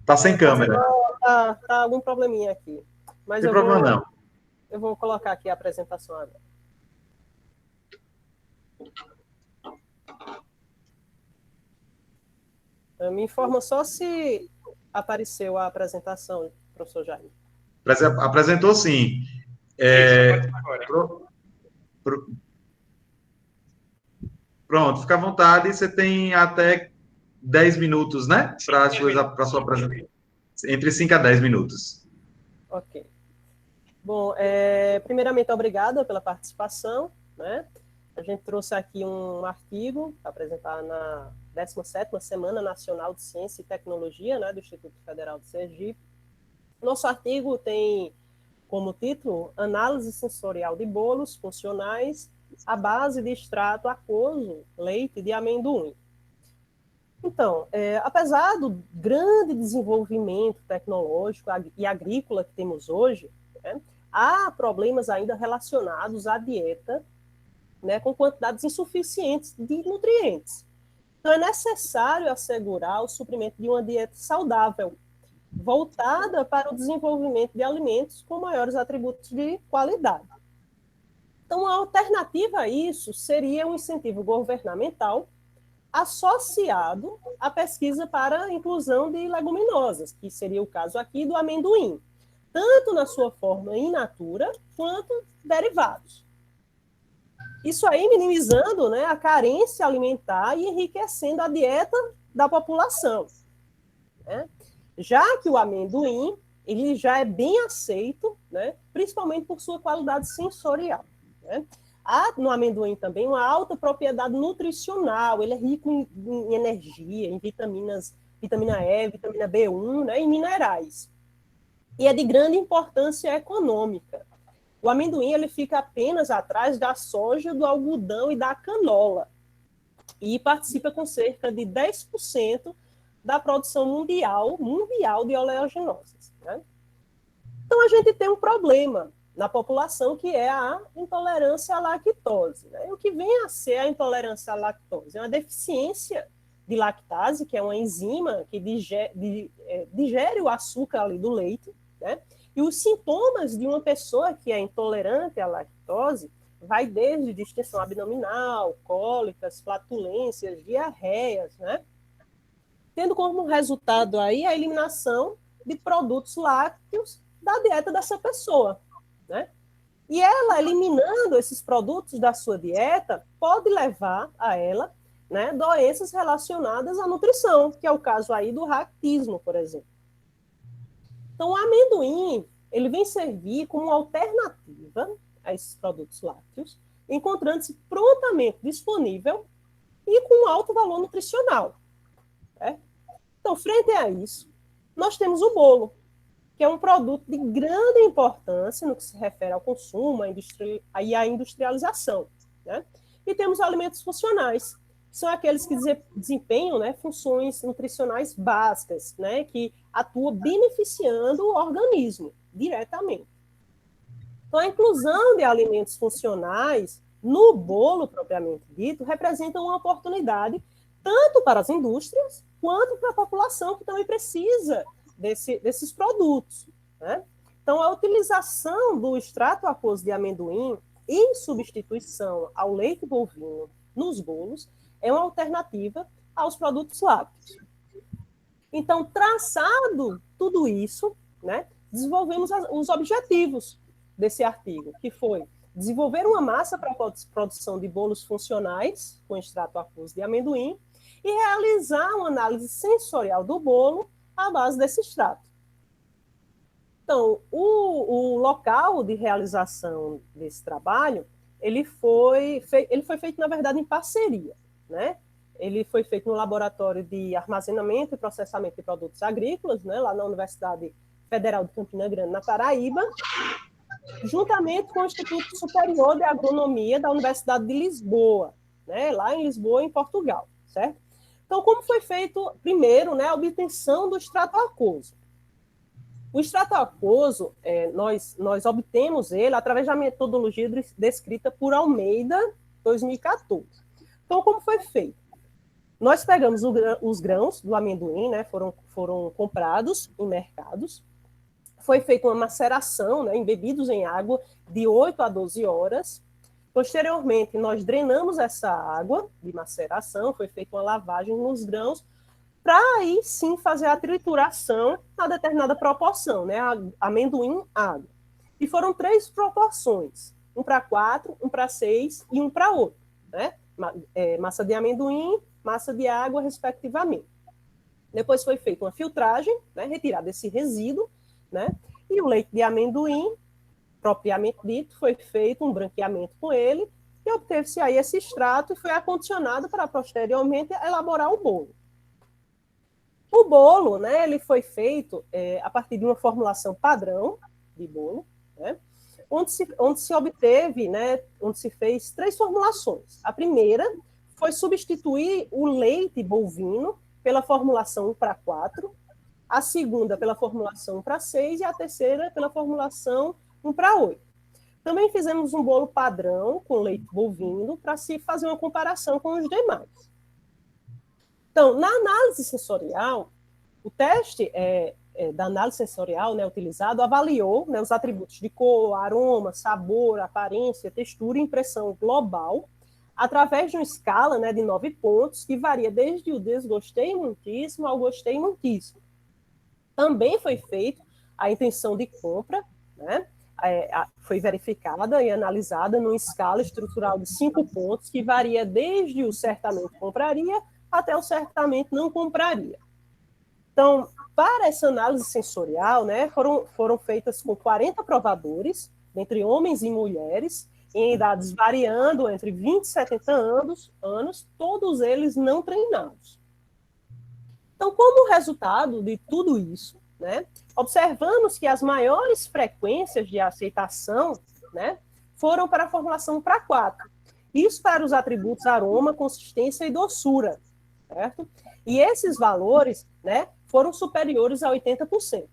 Tá sem câmera. Tá algum probleminha aqui. Mas Não tem problema não. Eu vou colocar aqui a apresentação agora. Me informa só se apareceu a apresentação, professor Jaime. Apresentou sim. Pronto, fica à vontade. Você tem até 10 minutos, né? Para a sua apresentação. Entre 5 a 10 minutos. Ok. Bom, primeiramente, obrigada pela participação, né? A gente trouxe aqui um artigo para apresentar na 17ª Semana Nacional de Ciência e Tecnologia, né, do Instituto Federal de Sergipe. Nosso artigo tem como título Análise Sensorial de Bolos Funcionais à base de extrato aquoso, leite de amendoim. Então, apesar do grande desenvolvimento tecnológico e agrícola que temos hoje, né, há problemas ainda relacionados à dieta, né, com quantidades insuficientes de nutrientes. Então, é necessário assegurar o suprimento de uma dieta saudável, voltada para o desenvolvimento de alimentos com maiores atributos de qualidade. Então, a alternativa a isso seria um incentivo governamental associado à pesquisa para a inclusão de leguminosas, que seria o caso aqui do amendoim, tanto na sua forma in natura, quanto derivados. Isso aí minimizando, né, a carência alimentar e enriquecendo a dieta da população, né? Já que o amendoim ele já é bem aceito, né, principalmente por sua qualidade sensorial, né? Há no amendoim também uma alta propriedade nutricional, ele é rico em energia, em vitaminas, vitamina E, vitamina B1, né, e minerais. E é de grande importância econômica. O amendoim ele fica apenas atrás da soja, do algodão e da canola. E participa com cerca de 10% da produção mundial de oleaginosas, né? Então, a gente tem um problema na população que é a intolerância à lactose, né? O que vem a ser a intolerância à lactose? É uma deficiência de lactase, que é uma enzima que digere o açúcar ali do leite, né? E os sintomas de uma pessoa que é intolerante à lactose vai desde distensão abdominal, cólicas, flatulências, diarreias, né? Tendo como resultado aí a eliminação de produtos lácteos da dieta dessa pessoa, né? E ela, eliminando esses produtos da sua dieta, pode levar a ela, né, doenças relacionadas à nutrição, que é o caso aí do raquitismo, por exemplo. Então, o amendoim, ele vem servir como alternativa a esses produtos lácteos, encontrando-se prontamente disponível e com alto valor nutricional, né? Então, frente a isso, nós temos o bolo, que é um produto de grande importância no que se refere ao consumo e à industrialização, né? E temos alimentos funcionais, que são aqueles que desempenham, né, funções nutricionais básicas, né, que atuam beneficiando o organismo diretamente. Então, a inclusão de alimentos funcionais no bolo propriamente dito representa uma oportunidade tanto para as indústrias quanto para a população que também precisa desses produtos, né? Então, a utilização do extrato aquoso de amendoim em substituição ao leite bovino nos bolos é uma alternativa aos produtos lácteos. Então, traçado tudo isso, né, desenvolvemos os objetivos desse artigo, que foi desenvolver uma massa para a produção de bolos funcionais com extrato aquoso de amendoim e realizar uma análise sensorial do bolo à base desse extrato. Então, o local de realização desse trabalho, ele foi feito, na verdade, em parceria, né? Ele foi feito no Laboratório de Armazenamento e Processamento de Produtos Agrícolas, né, lá na Universidade Federal de Campina Grande, na Paraíba, juntamente com o Instituto Superior de Agronomia da Universidade de Lisboa, né, lá em Lisboa, em Portugal, certo? Então, como foi feito, primeiro, né, a obtenção do extrato aquoso? O extrato aquoso, nós obtemos ele através da metodologia descrita por Almeida, 2014. Então, como foi feito? Nós pegamos os grãos do amendoim, né, foram comprados em mercados, foi feita uma maceração, né, embebidos em água, de 8 a 12 horas. Posteriormente, nós drenamos essa água de maceração, foi feita uma lavagem nos grãos, para aí sim fazer a trituração a determinada proporção, né? Amendoim, água. E foram 3 proporções, 1 para 4, 1 para 6 e 1 para 8, né? Massa de amendoim, massa de água, respectivamente. Depois foi feita uma filtragem, né? Retirado esse resíduo, né? E o leite de amendoim, propriamente dito, foi feito um branqueamento com ele e obteve-se aí esse extrato e foi acondicionado para posteriormente elaborar o bolo. O bolo, né, ele foi feito a partir de uma formulação padrão de bolo, né, onde se obteve, né, onde se fez 3 formulações. A primeira foi substituir o leite bovino pela formulação 1 para 4, a segunda pela formulação 1 para 6 e a terceira pela formulação 1 para 8. Também fizemos um bolo padrão com leite bovino para se fazer uma comparação com os demais. Então, na análise sensorial, o teste da análise sensorial, né, utilizado avaliou, né, os atributos de cor, aroma, sabor, aparência, textura e impressão global através de uma escala, né, de 9 pontos que varia desde o desgostei muitíssimo ao gostei muitíssimo. Também foi feita a intenção de compra, né, foi verificada e analisada numa escala estrutural de 5 pontos que varia desde o certamente compraria até o certamente não compraria. Então, para essa análise sensorial, né, foram feitas com 40 provadores, entre homens e mulheres, em idades variando entre 20 e 70 anos, todos eles não treinados. Então, como resultado de tudo isso, né, observamos que as maiores frequências de aceitação, né, foram para a formulação para 4. Isso para os atributos aroma, consistência e doçura, certo? E esses valores, né, foram superiores a 80%.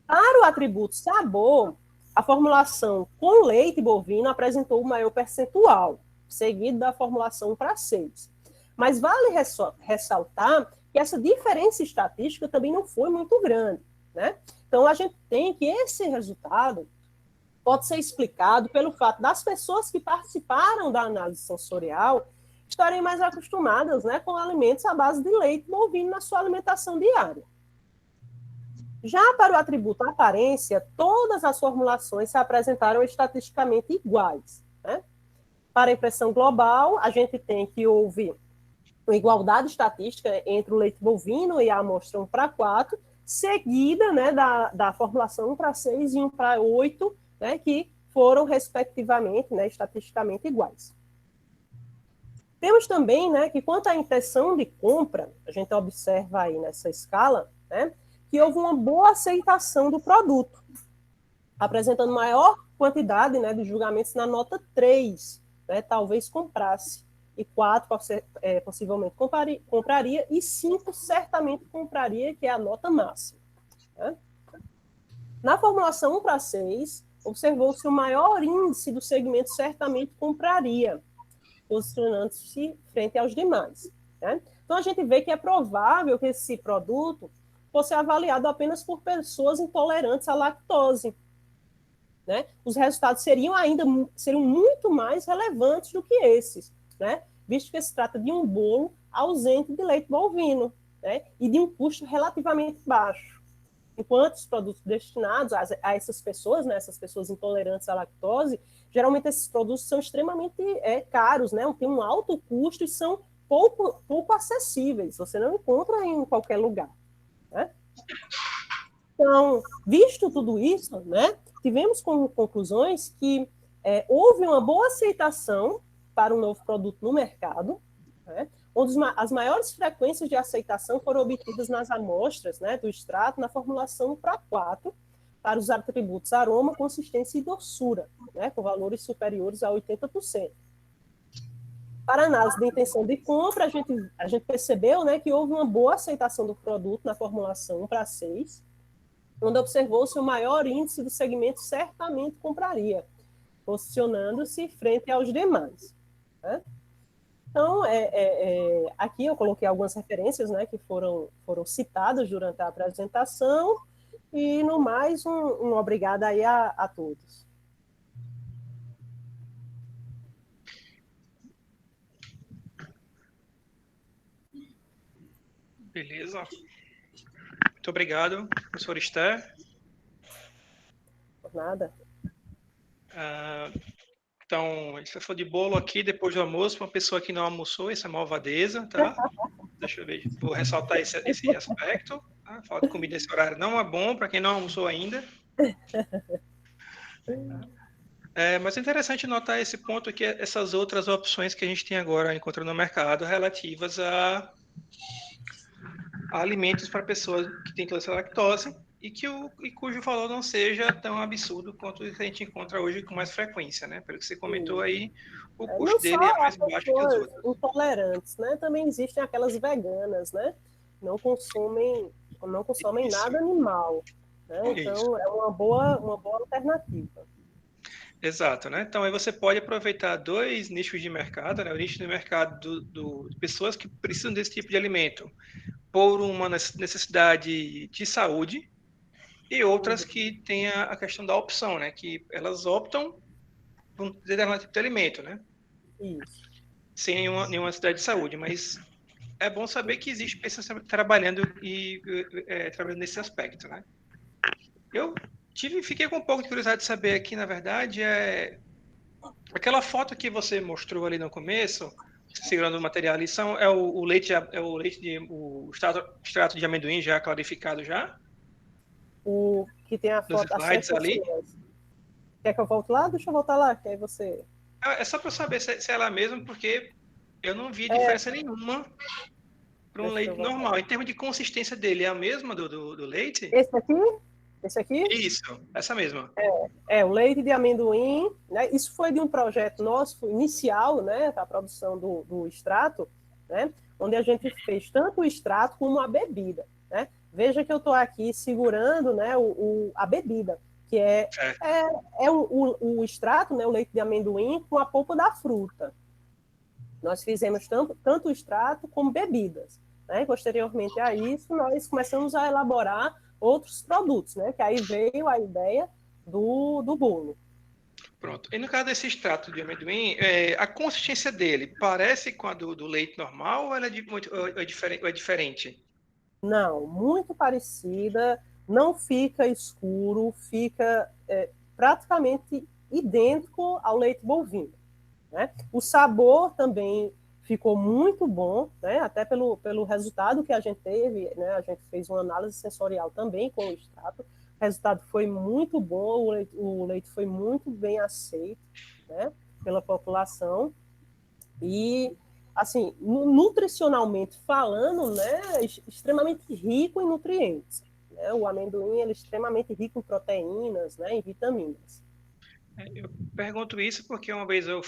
Para o atributo sabor, a formulação com leite bovino apresentou o maior percentual, seguido da formulação para 6. Mas vale ressaltar que essa diferença estatística também não foi muito grande, né? Então, a gente tem que esse resultado pode ser explicado pelo fato das pessoas que participaram da análise sensorial estarem mais acostumadas, né, com alimentos à base de leite bovino na sua alimentação diária. Já para o atributo aparência, todas as formulações se apresentaram estatisticamente iguais, né? Para a impressão global, a gente tem que houve uma igualdade estatística entre o leite bovino e a amostra 1 para 4, seguida, né, da formulação 1 para 6 e 1 para 8, né, que foram, respectivamente, né, estatisticamente iguais. Temos também, né, que quanto à intenção de compra, a gente observa aí nessa escala, né, que houve uma boa aceitação do produto, apresentando maior quantidade, né, de julgamentos na nota 3, né, talvez comprasse, e 4 possivelmente compraria, e 5 certamente compraria, que é a nota máxima, né? Na formulação 1 para 6, observou-se o maior índice do segmento certamente compraria, posicionando-se frente aos demais, né? Então, a gente vê que é provável que esse produto fosse avaliado apenas por pessoas intolerantes à lactose, né? Os resultados seriam muito mais relevantes do que esses, né? Visto que se trata de um bolo ausente de leite bovino, né? E de um custo relativamente baixo. Enquanto os produtos destinados a essas pessoas, né, essas pessoas intolerantes à lactose, geralmente esses produtos são extremamente caros, né, tem um alto custo e são pouco acessíveis, você não encontra em qualquer lugar, né? Então, visto tudo isso, né, tivemos como conclusões que houve uma boa aceitação para um novo produto no mercado, né, onde as maiores frequências de aceitação foram obtidas nas amostras, né, do extrato na formulação para 4, para os atributos aroma, consistência e doçura, né, com valores superiores a 80%. Para análise de intenção de compra, a gente percebeu, né, que houve uma boa aceitação do produto na formulação 1:6, onde observou-se o maior índice do segmento certamente compraria, posicionando-se frente aos demais. Né? Então, aqui eu coloquei algumas referências, né, que foram citadas durante a apresentação, e no mais, um obrigado aí a todos. Beleza. Muito obrigado, professor Esther. Por nada. Então, você falou de bolo aqui depois do almoço, para uma pessoa que não almoçou, isso é malvadeza, tá? Deixa eu ver, vou ressaltar esse aspecto. Tá? Falar de comida nesse horário não é bom para quem não almoçou ainda. Mas é interessante notar esse ponto aqui, essas outras opções que a gente tem agora encontrando no mercado relativas a alimentos para pessoas que têm intolerância à lactose e cujo valor não seja tão absurdo quanto a gente encontra hoje com mais frequência, né? Pelo que você comentou aí, o custo dele é mais baixo que as outras. Intolerantes, né? Também existem aquelas veganas, né? Não consomem nada animal, né? Então é uma boa alternativa. Exato, né? Então aí você pode aproveitar dois nichos de mercado, né? O nicho de mercado de pessoas que precisam desse tipo de alimento por uma necessidade de saúde e outras que têm a questão da opção, né? Que elas optam por um determinado tipo de alimento, né? Isso. Sem nenhuma necessidade de saúde, mas é bom saber que existe pessoas trabalhando trabalhando nesse aspecto, né? Eu fiquei com um pouco de curiosidade de saber aqui, na verdade, aquela foto que você mostrou ali no começo, segurando o material ali, o leite o extrato de amendoim já clarificado já? O que tem a foto, nos slides ali? Quer que eu volte lá? Deixa eu voltar lá, que aí você... É só para eu saber se é ela mesma, porque eu não vi diferença nenhuma para um leite normal. Em termos de consistência dele, é a mesma do leite? Esse aqui? Esse aqui? Isso, essa mesma. O leite de amendoim, né? Isso foi de um projeto nosso inicial, né, a produção do extrato, né, onde a gente fez tanto o extrato como a bebida, né? Veja que eu estou aqui segurando, né, a bebida, que o extrato, né, o leite de amendoim com a polpa da fruta. Nós fizemos tanto o extrato como bebidas, né? Posteriormente a isso, nós começamos a elaborar outros produtos, né? Que aí veio a ideia do bolo. Pronto. E no caso desse extrato de amendoim, a consistência dele parece com a do leite normal ou ela é diferente? Não, muito parecida, não fica escuro, fica praticamente idêntico ao leite bovino, né? O sabor também ficou muito bom, né? Até pelo resultado que a gente teve, né? A gente fez uma análise sensorial também com o extrato. O resultado foi muito bom, o leite foi muito bem aceito, né? Pela população. E, assim, nutricionalmente falando, né? Extremamente rico em nutrientes, né? O amendoim ele é extremamente rico em proteínas, né? Em vitaminas. Eu pergunto isso porque uma vez eu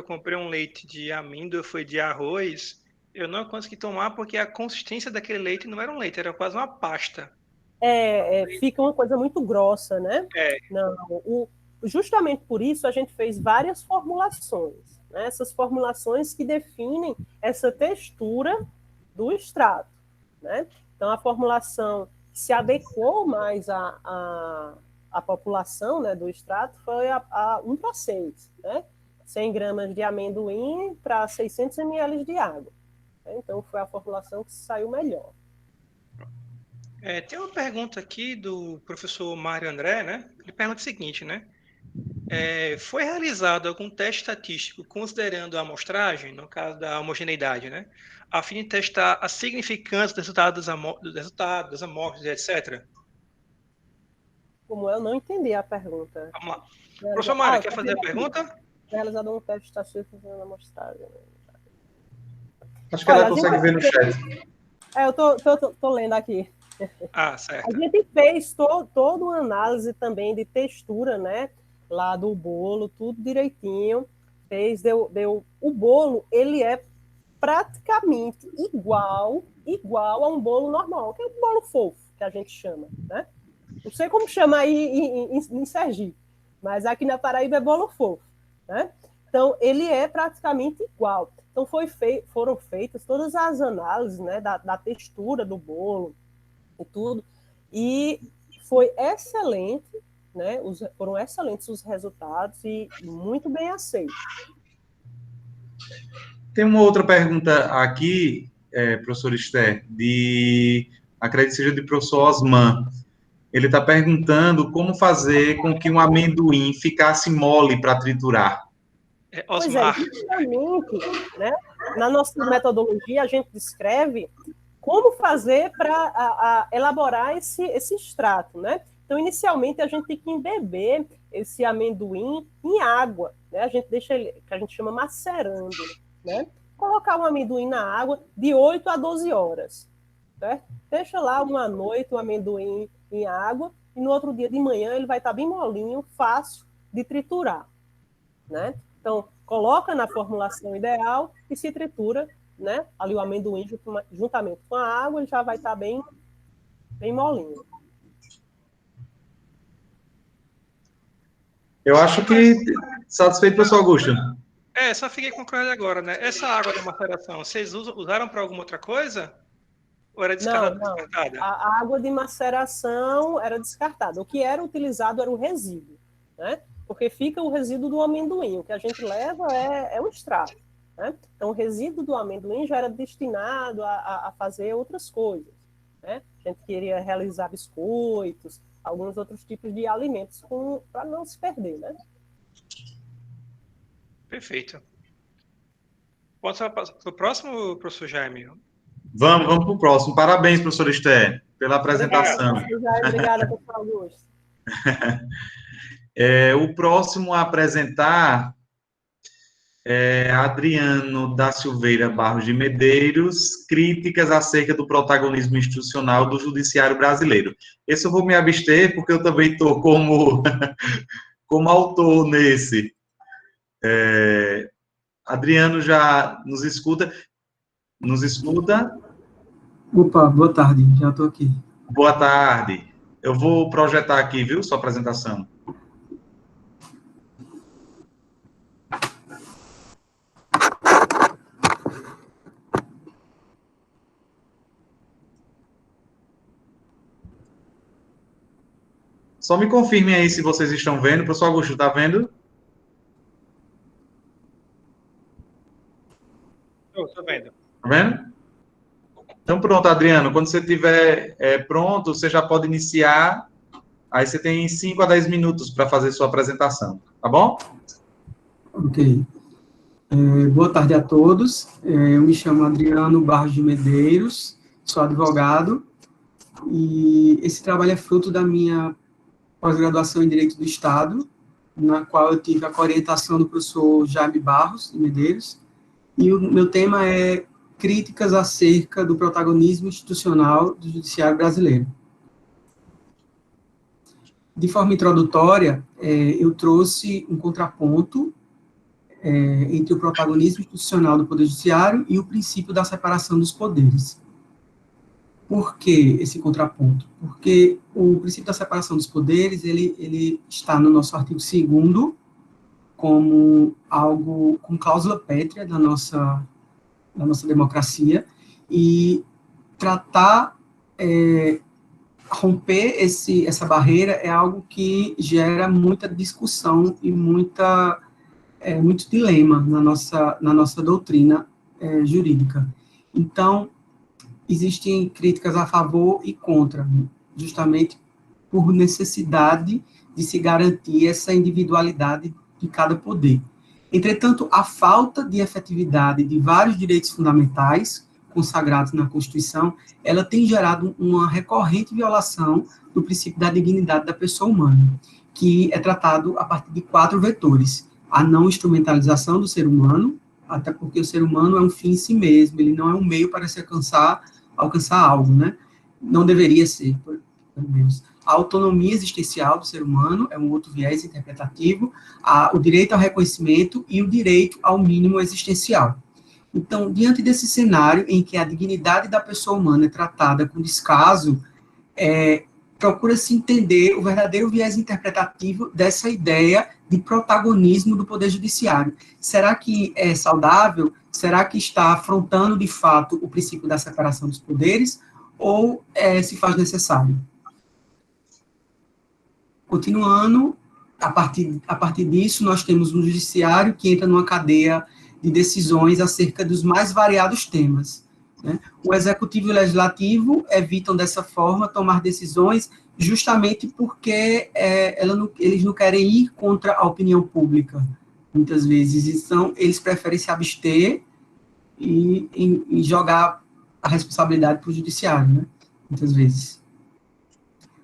comprei um leite de amêndoa, foi de arroz, eu não consegui tomar porque a consistência daquele leite não era um leite, era quase uma pasta. Fica uma coisa muito grossa, né? Não, justamente por isso a gente fez várias formulações, né? Essas formulações que definem essa textura do extrato, né? Então a formulação que se adequou mais a população, né, do extrato foi a 1:6, né? 100 gramas de amendoim para 600 ml de água. Então, foi a formulação que saiu melhor. Tem uma pergunta aqui do professor Mário André, né? Ele pergunta o seguinte, né? Foi realizado algum teste estatístico considerando a amostragem, no caso da homogeneidade, né? A fim de testar a significância dos resultados das amostras, etc.? Como eu não entendi a pergunta. Vamos lá. Professor Mário, quer fazer a pergunta? Realizado um teste estatístico na amostragem. Acho que ela consegue ver no chat. Eu tô lendo aqui. Certo. A gente fez toda uma análise também de textura, né? Lá do bolo, tudo direitinho. fez, o bolo, ele é praticamente igual a um bolo normal, que é um bolo fofo, que a gente chama, né? Não sei como chama aí em Sergipe, mas aqui na Paraíba é bolo fofo, né? Então, ele é praticamente igual. Então, foram feitas todas as análises, né, da textura do bolo e tudo, e foi excelente, né? Foram excelentes os resultados e muito bem aceitos. Tem uma outra pergunta aqui, professor Esther, acredito que seja de professor Osman. Ele está perguntando como fazer com que um amendoim ficasse mole para triturar. Osmar. Pois é, justamente, né, na nossa metodologia, a gente descreve como fazer para elaborar esse extrato, né? Então, inicialmente, a gente tem que embeber esse amendoim em água, né? A gente deixa ele, que a gente chama macerando, né? Colocar o amendoim na água de 8 a 12 horas, certo? Deixa lá uma noite o amendoim em água e no outro dia de manhã ele vai estar bem molinho, fácil de triturar, né? Então, coloca na formulação ideal e se tritura, né? Ali o amendoim juntamente com a água, ele já vai estar bem molinho. Eu acho que satisfeito, professor Augusto. Só fiquei com curiosidade agora, né? Essa água da maceração, vocês usaram para alguma outra coisa? Ou era descartada? Não. A água de maceração era descartada. O que era utilizado era o resíduo, né? Porque fica o resíduo do amendoim. O que a gente leva é o extrato, né? Então, o resíduo do amendoim já era destinado a fazer outras coisas, né? A gente queria realizar biscoitos, alguns outros tipos de alimentos para não se perder, né? Perfeito. Pode ser para o próximo, professor Jaime? Vamos para o próximo. Parabéns, professor Esther, pela apresentação. Obrigada, professor Augusto. O próximo a apresentar é Adriano da Silveira Barros de Medeiros, críticas acerca do protagonismo institucional do judiciário brasileiro. Esse eu vou me abster, porque eu também estou como autor nesse. Adriano já nos escuta? Nos escuta? Opa, boa tarde, já estou aqui. Boa tarde. Eu vou projetar aqui, viu, sua apresentação. Só me confirmem aí se vocês estão vendo. Professor Augusto, está vendo? Estou vendo. Está vendo? Então, pronto, Adriano. Quando você estiver pronto, você já pode iniciar. Aí você tem 5 a 10 minutos para fazer sua apresentação. Tá bom? Ok. Boa tarde a todos. Eu me chamo Adriano Barros de Medeiros, sou advogado. E esse trabalho é fruto da minha pós-graduação em Direito do Estado, na qual eu tive a orientação do professor Jaime Barros de Medeiros. E o meu tema é críticas acerca do protagonismo institucional do judiciário brasileiro. De forma introdutória, eu trouxe um contraponto entre o protagonismo institucional do Poder Judiciário e o princípio da separação dos poderes. Por que esse contraponto? Porque o princípio da separação dos poderes, ele está no nosso artigo 2º como algo, com cláusula pétrea da nossa democracia, e romper essa barreira é algo que gera muita discussão e muito dilema na nossa doutrina jurídica. Então, existem críticas a favor e contra, justamente por necessidade de se garantir essa individualidade de cada poder. Entretanto, a falta de efetividade de vários direitos fundamentais consagrados na Constituição, ela tem gerado uma recorrente violação do princípio da dignidade da pessoa humana, que é tratado a partir de 4 vetores: a não instrumentalização do ser humano, até porque o ser humano é um fim em si mesmo, ele não é um meio para se alcançar algo, né? Não deveria ser, pelo menos. a autonomia existencial do ser humano, é um outro viés interpretativo, o direito ao reconhecimento e o direito ao mínimo existencial. Então, diante desse cenário em que a dignidade da pessoa humana é tratada com descaso, procura-se entender o verdadeiro viés interpretativo dessa ideia de protagonismo do Poder Judiciário. Será que é saudável? Será que está afrontando, de fato, o princípio da separação dos poderes? Ou se faz necessário? Continuando, a partir disso, nós temos um judiciário que entra numa cadeia de decisões acerca dos mais variados temas, né? O executivo e o legislativo evitam, dessa forma, tomar decisões justamente porque eles não querem ir contra a opinião pública, muitas vezes. Então, eles preferem se abster e jogar a responsabilidade para o judiciário, né? Muitas vezes.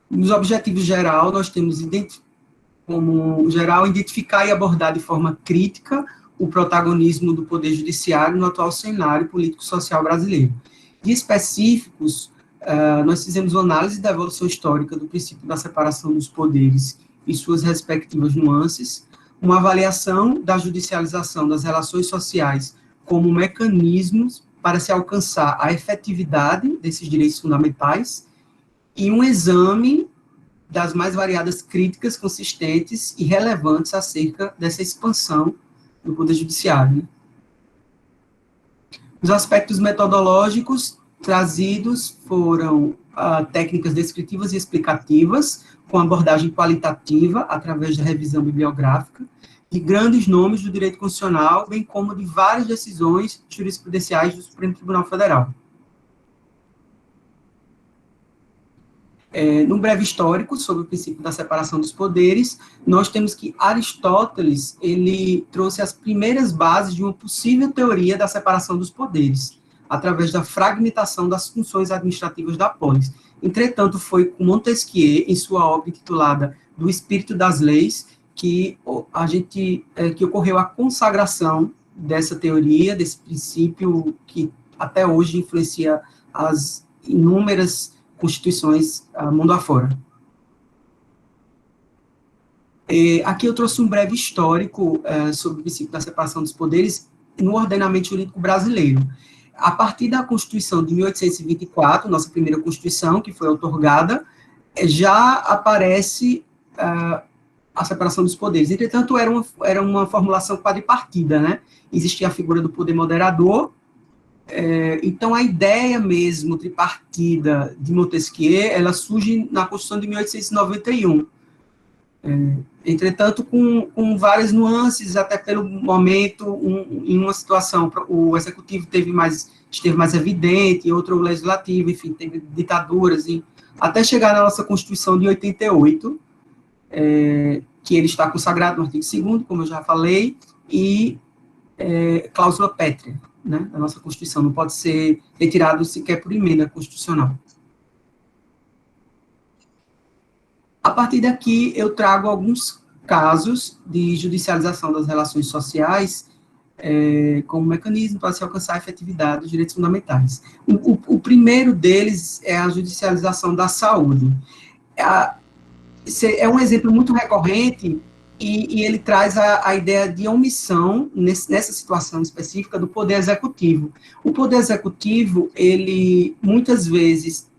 Nos objetivos geral, nós temos como geral identificar e abordar de forma crítica o protagonismo do Poder Judiciário no atual cenário político-social brasileiro. De específicos, nós fizemos uma análise da evolução histórica do princípio da separação dos poderes e suas respectivas nuances, uma avaliação da judicialização das relações sociais como mecanismos para se alcançar a efetividade desses direitos fundamentais e um exame das mais variadas críticas consistentes e relevantes acerca dessa expansão do Poder Judiciário. Os aspectos metodológicos trazidos foram técnicas descritivas e explicativas, com abordagem qualitativa, através da revisão bibliográfica, de grandes nomes do direito constitucional, bem como de várias decisões jurisprudenciais do Supremo Tribunal Federal. Num breve histórico sobre o princípio da separação dos poderes, nós temos que Aristóteles, ele trouxe as primeiras bases de uma possível teoria da separação dos poderes, através da fragmentação das funções administrativas da polis. Entretanto, foi com Montesquieu, em sua obra intitulada Do Espírito das Leis, que ocorreu a consagração dessa teoria, desse princípio que até hoje influencia as inúmeras constituições mundo afora. Aqui eu trouxe um breve histórico sobre o princípio da separação dos poderes no ordenamento jurídico brasileiro. A partir da Constituição de 1824, nossa primeira Constituição, que foi outorgada, já aparece a separação dos poderes. Entretanto, era uma formulação quadripartida, né? Existia a figura do poder moderador. Então, a ideia mesmo tripartida de Montesquieu, ela surge na Constituição de 1891. Entretanto, com várias nuances, até pelo momento, em uma situação, o executivo esteve mais evidente, outro o legislativo, enfim, teve ditaduras, até chegar na nossa Constituição de 88, que ele está consagrado no artigo 2º, como eu já falei, e cláusula pétrea, né, da nossa Constituição, não pode ser retirado sequer por emenda constitucional. A partir daqui, eu trago alguns casos de judicialização das relações sociais como mecanismo para se alcançar a efetividade dos direitos fundamentais. O primeiro deles é a judicialização da saúde. É um exemplo muito recorrente e ele traz a ideia de omissão, nessa situação específica, do Poder Executivo. O Poder Executivo, ele, muitas vezes,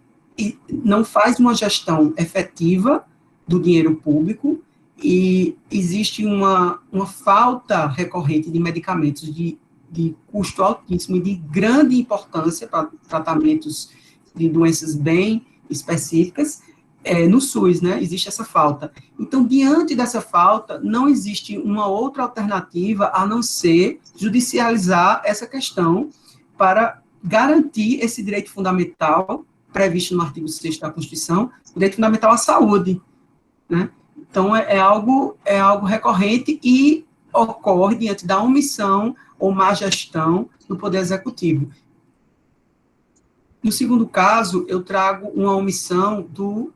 não faz uma gestão efetiva do dinheiro público e existe uma falta recorrente de medicamentos de custo altíssimo e de grande importância para tratamentos de doenças bem específicas, no SUS, né, existe essa falta. Então, diante dessa falta, não existe uma outra alternativa a não ser judicializar essa questão para garantir esse direito fundamental previsto no artigo 6º da Constituição, o direito fundamental à saúde, né? Então, é algo recorrente e ocorre diante da omissão ou má gestão do Poder Executivo. No segundo caso, eu trago uma omissão do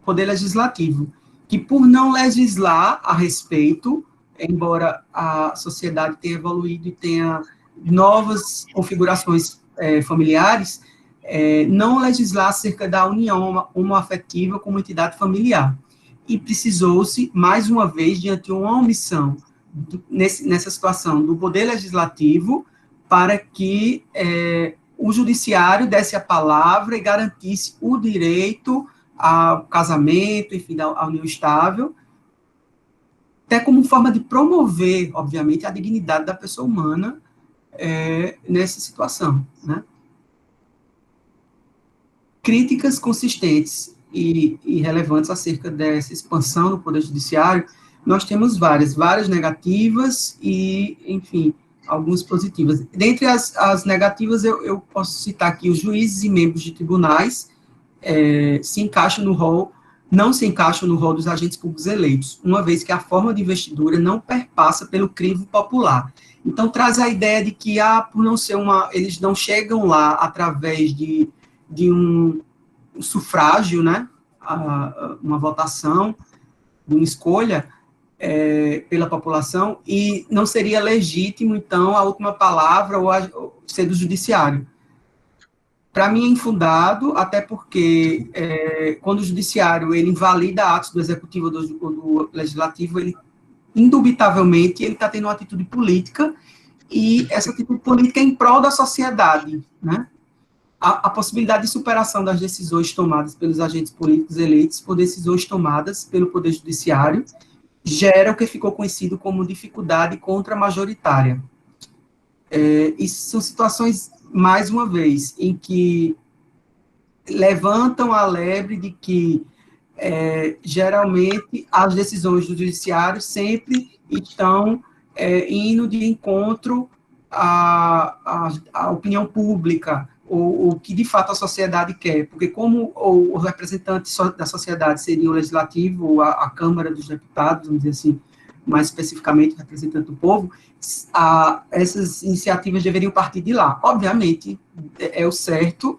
Poder Legislativo, que por não legislar a respeito, embora a sociedade tenha evoluído e tenha novas configurações familiares, não legislar acerca da união homoafetiva como entidade familiar. E precisou-se, mais uma vez, diante de uma omissão nessa situação do Poder Legislativo, para que o Judiciário desse a palavra e garantisse o direito ao casamento, enfim, à união estável, até como forma de promover, obviamente, a dignidade da pessoa humana nessa situação, né? Críticas consistentes e relevantes acerca dessa expansão do Poder Judiciário, nós temos várias negativas e, enfim, algumas positivas. Dentre as negativas, eu posso citar aqui os juízes e membros de tribunais não se encaixam no rol dos agentes públicos eleitos, uma vez que a forma de investidura não perpassa pelo crivo popular. Então, traz a ideia de que, por não ser eles não chegam lá através de um sufrágio, né, uma votação, de uma escolha pela população, e não seria legítimo, então, a última palavra ou ser do judiciário. Para mim é infundado, até porque quando o judiciário ele invalida atos do executivo ou do legislativo, ele indubitavelmente ele está tendo uma atitude política, e essa atitude política é em prol da sociedade, né? A possibilidade de superação das decisões tomadas pelos agentes políticos eleitos por decisões tomadas pelo Poder Judiciário gera o que ficou conhecido como dificuldade contramajoritária. Isso são situações, mais uma vez, em que levantam a lebre de que, geralmente, as decisões do judiciário sempre estão indo de encontro à opinião pública, ou o que, de fato, a sociedade quer, porque como o representante da sociedade seria o legislativo, ou a Câmara dos Deputados, vamos dizer assim, mais especificamente o representante do povo, essas iniciativas deveriam partir de lá. Obviamente, é o certo,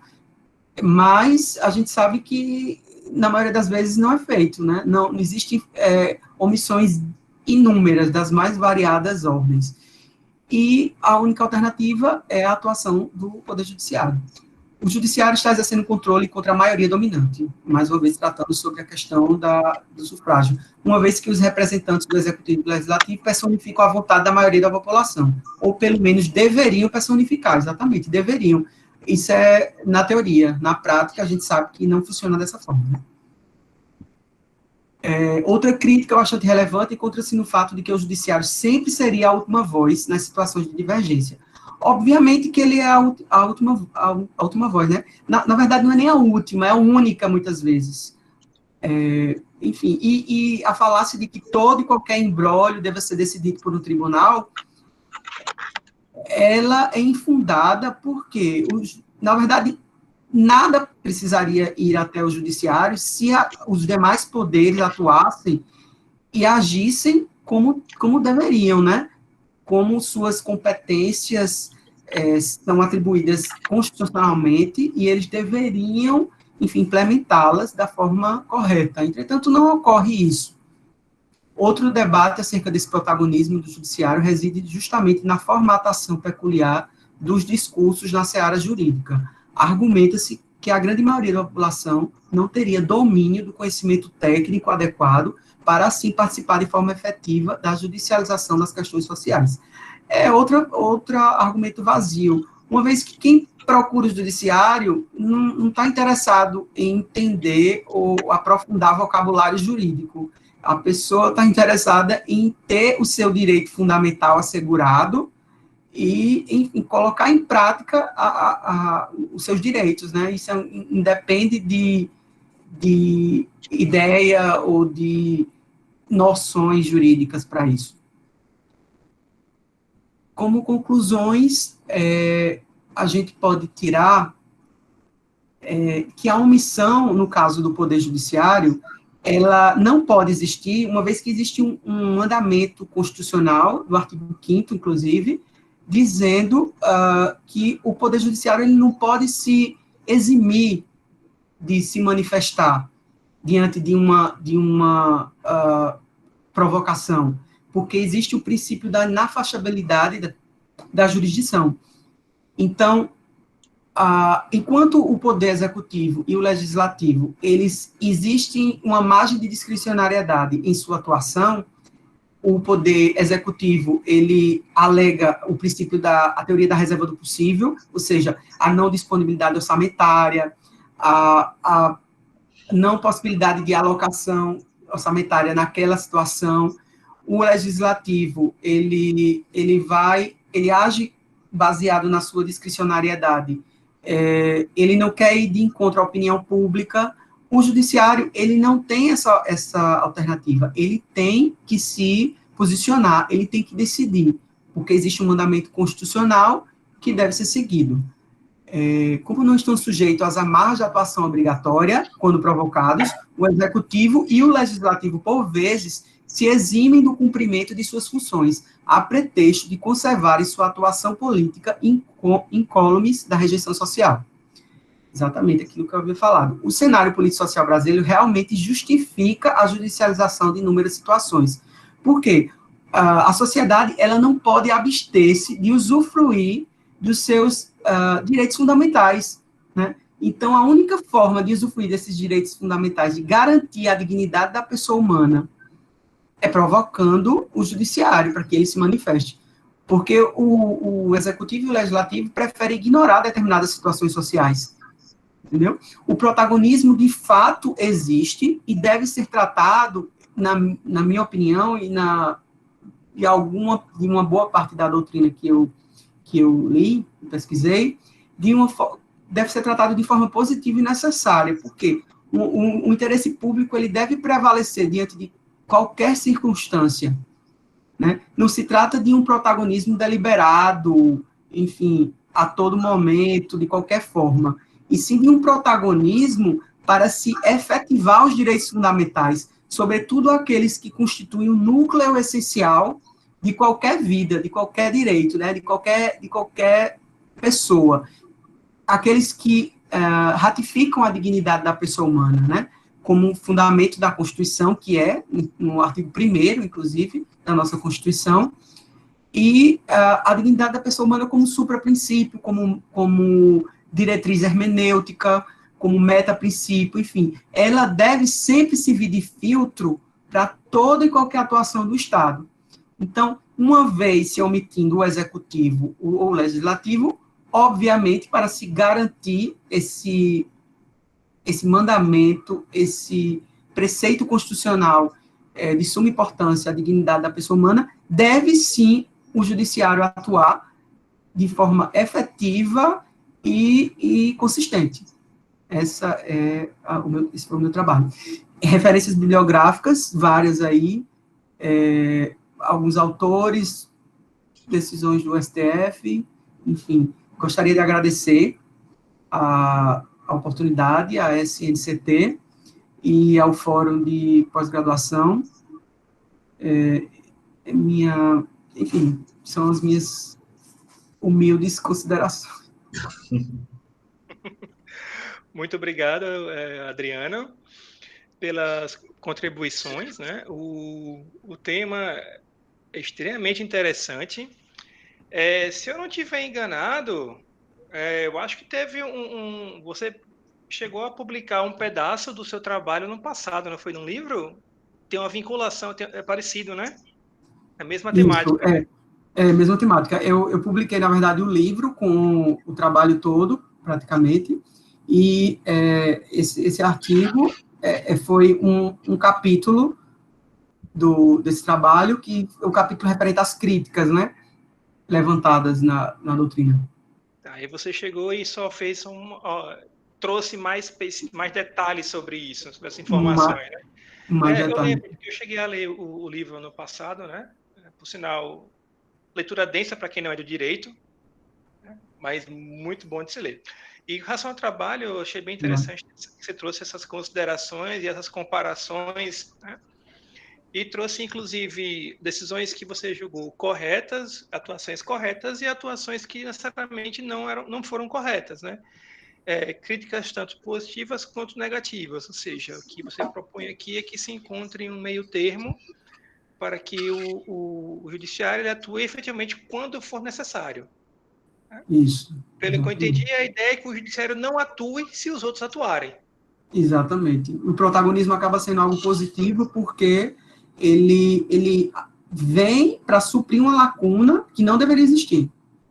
mas a gente sabe que, na maioria das vezes, não é feito, né? Não existem omissões inúmeras, das mais variadas ordens. E a única alternativa é a atuação do Poder Judiciário. O Judiciário está exercendo controle contra a maioria dominante, mais uma vez tratando sobre a questão do sufrágio, uma vez que os representantes do Executivo e do Legislativo personificam a vontade da maioria da população, ou pelo menos deveriam personificar, exatamente, deveriam. Isso é na teoria, na prática a gente sabe que não funciona dessa forma, né? Outra crítica bastante relevante encontra-se no fato de que o judiciário sempre seria a última voz nas situações de divergência. Obviamente que ele é a última voz, né? Na verdade, não é nem a última, é a única, muitas vezes. Enfim, e a falácia de que todo e qualquer imbróglio deve ser decidido por um tribunal, ela é infundada porque, na verdade, nada precisaria ir até o judiciário se os demais poderes atuassem e agissem como deveriam, né? Como suas competências são atribuídas constitucionalmente e eles deveriam, enfim, implementá-las da forma correta. Entretanto, não ocorre isso. Outro debate acerca desse protagonismo do judiciário reside justamente na formatação peculiar dos discursos na seara jurídica. Argumenta-se que a grande maioria da população não teria domínio do conhecimento técnico adequado para, assim, participar de forma efetiva da judicialização das questões sociais. É outro argumento vazio, uma vez que quem procura o judiciário não está interessado em entender ou aprofundar vocabulário jurídico. A pessoa está interessada em ter o seu direito fundamental assegurado e, enfim, colocar em prática os seus direitos, né? Isso independe de ideia ou de noções jurídicas para isso. Como conclusões, a gente pode tirar que a omissão, no caso do Poder Judiciário, ela não pode existir, uma vez que existe um mandamento constitucional, do artigo 5º, inclusive, dizendo que o Poder Judiciário ele não pode se eximir de se manifestar diante de uma provocação, porque existe o princípio da inafastabilidade da jurisdição. Então, enquanto o poder executivo e o legislativo, eles existem uma margem de discricionariedade em sua atuação, o poder executivo, ele alega o princípio a teoria da reserva do possível, ou seja, a não disponibilidade orçamentária, a não possibilidade de alocação orçamentária naquela situação. O legislativo, ele age baseado na sua discricionariedade. Ele não quer ir de encontro à opinião pública. O judiciário, ele não tem essa alternativa. Ele tem que se posicionar, ele tem que decidir, porque existe um mandamento constitucional que deve ser seguido. Como não estão sujeitos às amarras de atuação obrigatória, quando provocados, o executivo e o legislativo, por vezes, se eximem do cumprimento de suas funções, a pretexto de conservarem sua atuação política incólumes da rejeição social. Exatamente aquilo que eu havia falado. O cenário político-social brasileiro realmente justifica a judicialização de inúmeras situações. Por quê? A sociedade, ela não pode abster-se de usufruir dos seus direitos fundamentais, né? Então, a única forma de usufruir desses direitos fundamentais, de garantir a dignidade da pessoa humana, é provocando o judiciário para que ele se manifeste. Porque o executivo e o legislativo preferem ignorar determinadas situações sociais. Entendeu? O protagonismo, de fato, existe e deve ser tratado, na minha opinião, e de uma boa parte da doutrina que eu li, pesquisei, deve ser tratado de forma positiva e necessária, porque o interesse público, ele deve prevalecer diante de qualquer circunstância, né? Não se trata de um protagonismo deliberado, enfim, a todo momento, de qualquer forma, e sim de um protagonismo para se efetivar os direitos fundamentais, sobretudo aqueles que constituem o núcleo essencial de qualquer vida, de qualquer direito, né? de qualquer pessoa. Aqueles que ratificam a dignidade da pessoa humana, né? Como um fundamento da Constituição, que é, no artigo 1º, inclusive, da nossa Constituição, e a dignidade da pessoa humana como supraprincípio, como diretriz hermenêutica, como meta-princípio, enfim. Ela deve sempre servir de filtro para toda e qualquer atuação do Estado. Então, uma vez se omitindo o executivo ou o legislativo, obviamente, para se garantir esse mandamento, esse preceito constitucional de suma importância à dignidade da pessoa humana, deve sim o judiciário atuar de forma efetiva e consistente. Esse foi o meu trabalho. Referências bibliográficas, várias aí, alguns autores, decisões do STF, enfim. Gostaria de agradecer a oportunidade, à SNCT e ao Fórum de Pós-Graduação. Enfim, são as minhas humildes considerações. Muito obrigado, Adriana, pelas contribuições, né? O tema é extremamente interessante. Se eu não estiver enganado, eu acho que teve você chegou a publicar um pedaço do seu trabalho no passado, não foi num livro? Tem uma vinculação, é parecido, né? É a mesma temática. Isso, é a mesma temática. Eu publiquei, na verdade, o livro com o trabalho todo, praticamente, e esse artigo foi um capítulo desse trabalho, que o capítulo referente às críticas, né, levantadas na doutrina. Aí você chegou e só fez trouxe mais detalhes sobre isso, sobre essas informações, né? Eu lembro que eu cheguei a ler o livro ano passado, né? Por sinal, leitura densa para quem não é do direito, né? Mas muito bom de se ler. E em relação ao trabalho, eu achei bem interessante que você trouxe essas considerações e essas comparações, né? E trouxe, inclusive, decisões que você julgou corretas, atuações corretas e atuações que necessariamente não foram corretas, né? Críticas tanto positivas quanto negativas, ou seja, o que você propõe aqui é que se encontre um meio termo para que o judiciário atue efetivamente quando for necessário. Isso. Pelo que eu Exatamente. entendi, a ideia é que o judiciário não atue se os outros atuarem. Exatamente. O protagonismo acaba sendo algo positivo porque ele vem para suprir uma lacuna que não deveria existir,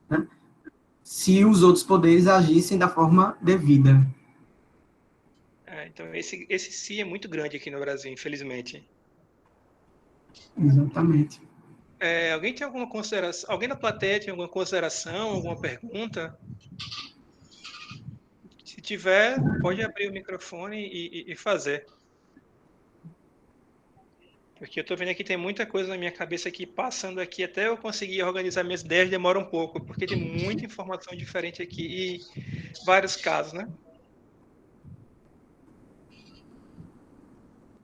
né? Se os outros poderes agissem da forma devida. Então, esse sim é muito grande aqui no Brasil, infelizmente. Exatamente. Alguém tem alguma consideração? Alguém da plateia tem alguma consideração, alguma pergunta? Se tiver, pode abrir o microfone e fazer. Porque eu estou vendo aqui, tem muita coisa na minha cabeça aqui, passando aqui, até eu conseguir organizar minhas ideias demora um pouco, porque tem muita informação diferente aqui e vários casos, né?